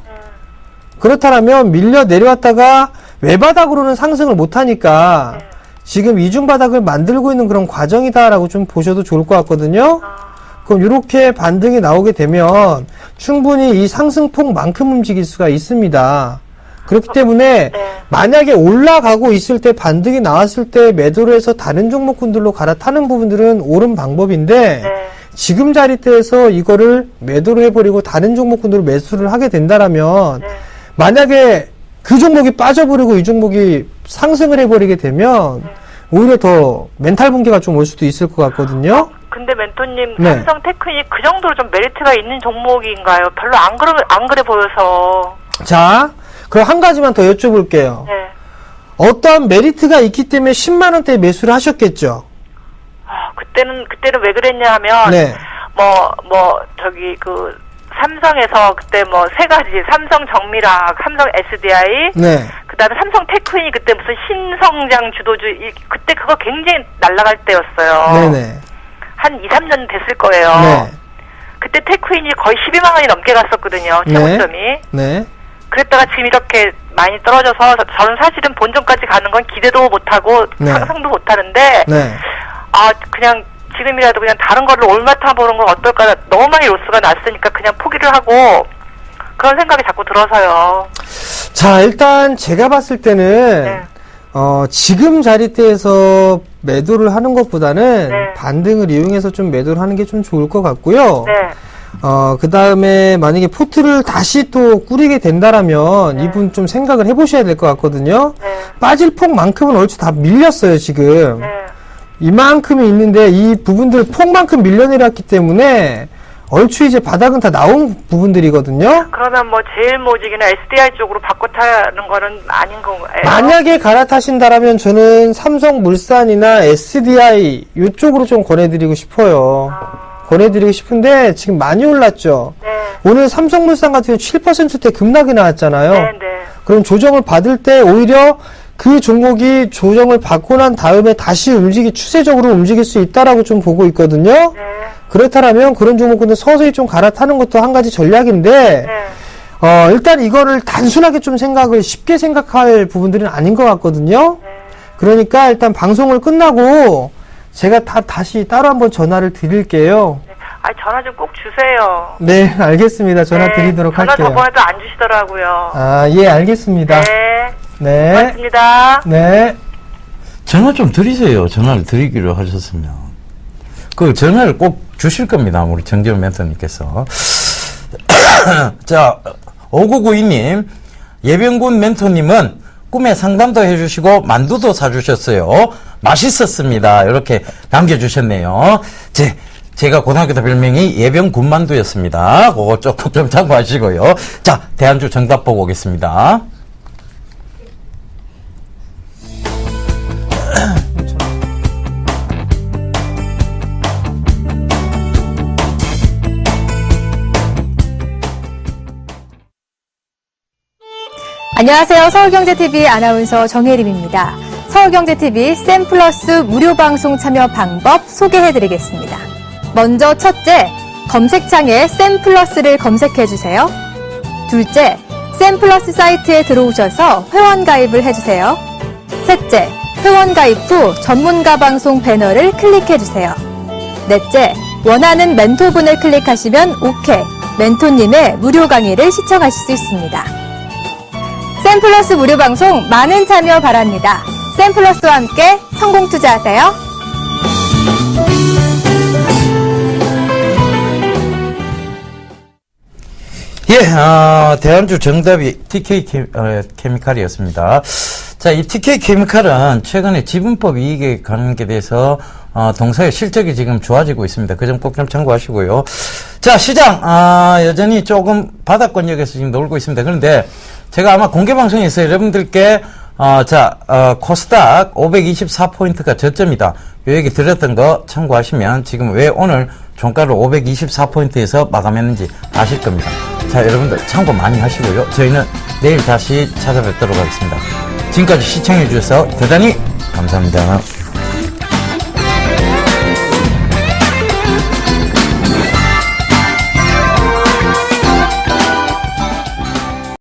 그렇다면 밀려 내려왔다가 외바닥으로는 상승을 못하니까 지금 이중바닥을 만들고 있는 그런 과정이다라고 좀 보셔도 좋을 것 같거든요. 그럼 이렇게 반등이 나오게 되면 충분히 이 상승폭만큼 움직일 수가 있습니다. 그렇기 때문에 만약에 올라가고 있을 때 반등이 나왔을 때 매도를 해서 다른 종목군들로 갈아타는 부분들은 옳은 방법인데 지금 자리대에서 이거를 매도를 해버리고 다른 종목군들로 매수를 하게 된다라면 만약에 그 종목이 빠져버리고 이 종목이 상승을 해버리게 되면 오히려 더 멘탈 붕괴가 좀 올 수도 있을 것 같거든요. 근데 멘토님 네. 삼성 테크인이 그 정도로 좀 메리트가 있는 종목인가요? 별로 안 그래 보여서. 자, 그럼 한 가지만 더 여쭤볼게요. 네. 어떠한 메리트가 있기 때문에 10만 원대 매수를 하셨겠죠. 그때는 왜 그랬냐 하면 네. 삼성에서 그때 뭐 세 가지 삼성 정밀학, 삼성 SDI, 네. 그다음에 삼성 테크인이 그때 무슨 신성장 주도주의 그때 그거 굉장히 날아갈 때였어요. 네네. 한 2, 3년 됐을 거예요. 네. 그때 테크인이 거의 12만 원이 넘게 갔었거든요. 최고점이. 네. 그랬다가 지금 이렇게 많이 떨어져서 저는 사실은 본전까지 가는 건 기대도 못하고 네. 상상도 못하는데 네. 그냥 지금이라도 그냥 다른 걸로 올마타 보는 건 어떨까. 너무 많이 로스가 났으니까 그냥 포기를 하고 그런 생각이 자꾸 들어서요. 자, 일단 제가 봤을 때는 네. 지금 자리대에서 매도를 하는 것보다는 네. 반등을 이용해서 좀 매도를 하는 게 좀 좋을 것 같고요. 네. 그 다음에 만약에 포트를 다시 또 꾸리게 된다라면 네. 이분 좀 생각을 해보셔야 될 것 같거든요. 네. 빠질 폭만큼은 얼추 다 밀렸어요, 지금. 네. 이만큼이 있는데 이 부분들 폭만큼 밀려내렸기 때문에 얼추 이제 바닥은 다 나온 부분들이거든요. 그러면 뭐 제일 모직이나 SDI 쪽으로 바꿔 타는 거는 아닌 건가요? 만약에 갈아타신다라면 저는 삼성물산이나 SDI 이쪽으로 좀 권해드리고 싶어요. 권해드리고 싶은데 지금 많이 올랐죠. 네. 오늘 삼성물산 같은 경우 7%대 급락이 나왔잖아요. 네. 그럼 조정을 받을 때 오히려 그 종목이 조정을 받고 난 다음에 다시 추세적으로 움직일 수 있다라고 좀 보고 있거든요. 네. 그렇다면 그런 종목은 서서히 좀 갈아타는 것도 한 가지 전략인데, 네. 일단 이거를 단순하게 좀 쉽게 생각할 부분들은 아닌 것 같거든요. 네. 그러니까 일단 방송을 끝나고 제가 다시 따로 한번 전화를 드릴게요. 네. 전화 좀 꼭 주세요. 네, 알겠습니다. 전화 네. 드리도록 전화 할게요. 저번에도 안 주시더라고요. 예, 알겠습니다. 네. 네. 고맙습니다. 네. 전화 좀 드리세요. 전화를 드리기로 하셨으면. 그 전화를 꼭 주실 겁니다. 우리 정재훈 멘토님께서. 자, 5992님, 예병군 멘토님은 꿈에 상담도 해주시고 만두도 사주셨어요. 맛있었습니다. 이렇게 남겨주셨네요. 제가 고등학교 때 별명이 예병군만두였습니다. 그거 조금 좀 참고하시고요. 자, 대한주 정답 보고 오겠습니다. 안녕하세요. 서울경제TV 아나운서 정혜림입니다. 서울경제TV 샘플러스 무료 방송 참여 방법 소개해드리겠습니다. 먼저 첫째, 검색창에 샘플러스를 검색해주세요. 둘째, 샘플러스 사이트에 들어오셔서 회원 가입을 해주세요. 셋째, 회원 가입 후 전문가 방송 배너를 클릭해주세요. 넷째, 원하는 멘토분을 클릭하시면 OK, 멘토님의 무료 강의를 시청하실 수 있습니다. 샘플러스 무료 방송 많은 참여 바랍니다. 샘플러스와 함께 성공 투자하세요. 대한주 정답이 TK 케미칼이었습니다. 자, 이 TK 케미칼은 최근에 지분법 이익에 관계돼서 동사의 실적이 지금 좋아지고 있습니다. 그 점 꼭 좀 참고하시고요. 자, 시장 여전히 조금 바닥권역에서 지금 놀고 있습니다. 그런데 제가 아마 공개방송에서 여러분들께 코스닥 524포인트가 저점이다. 요 얘기 드렸던 거 참고하시면 지금 왜 오늘 종가를 524포인트에서 마감했는지 아실 겁니다. 자, 여러분들 참고 많이 하시고요. 저희는 내일 다시 찾아뵙도록 하겠습니다. 지금까지 시청해 주셔서 대단히 감사합니다.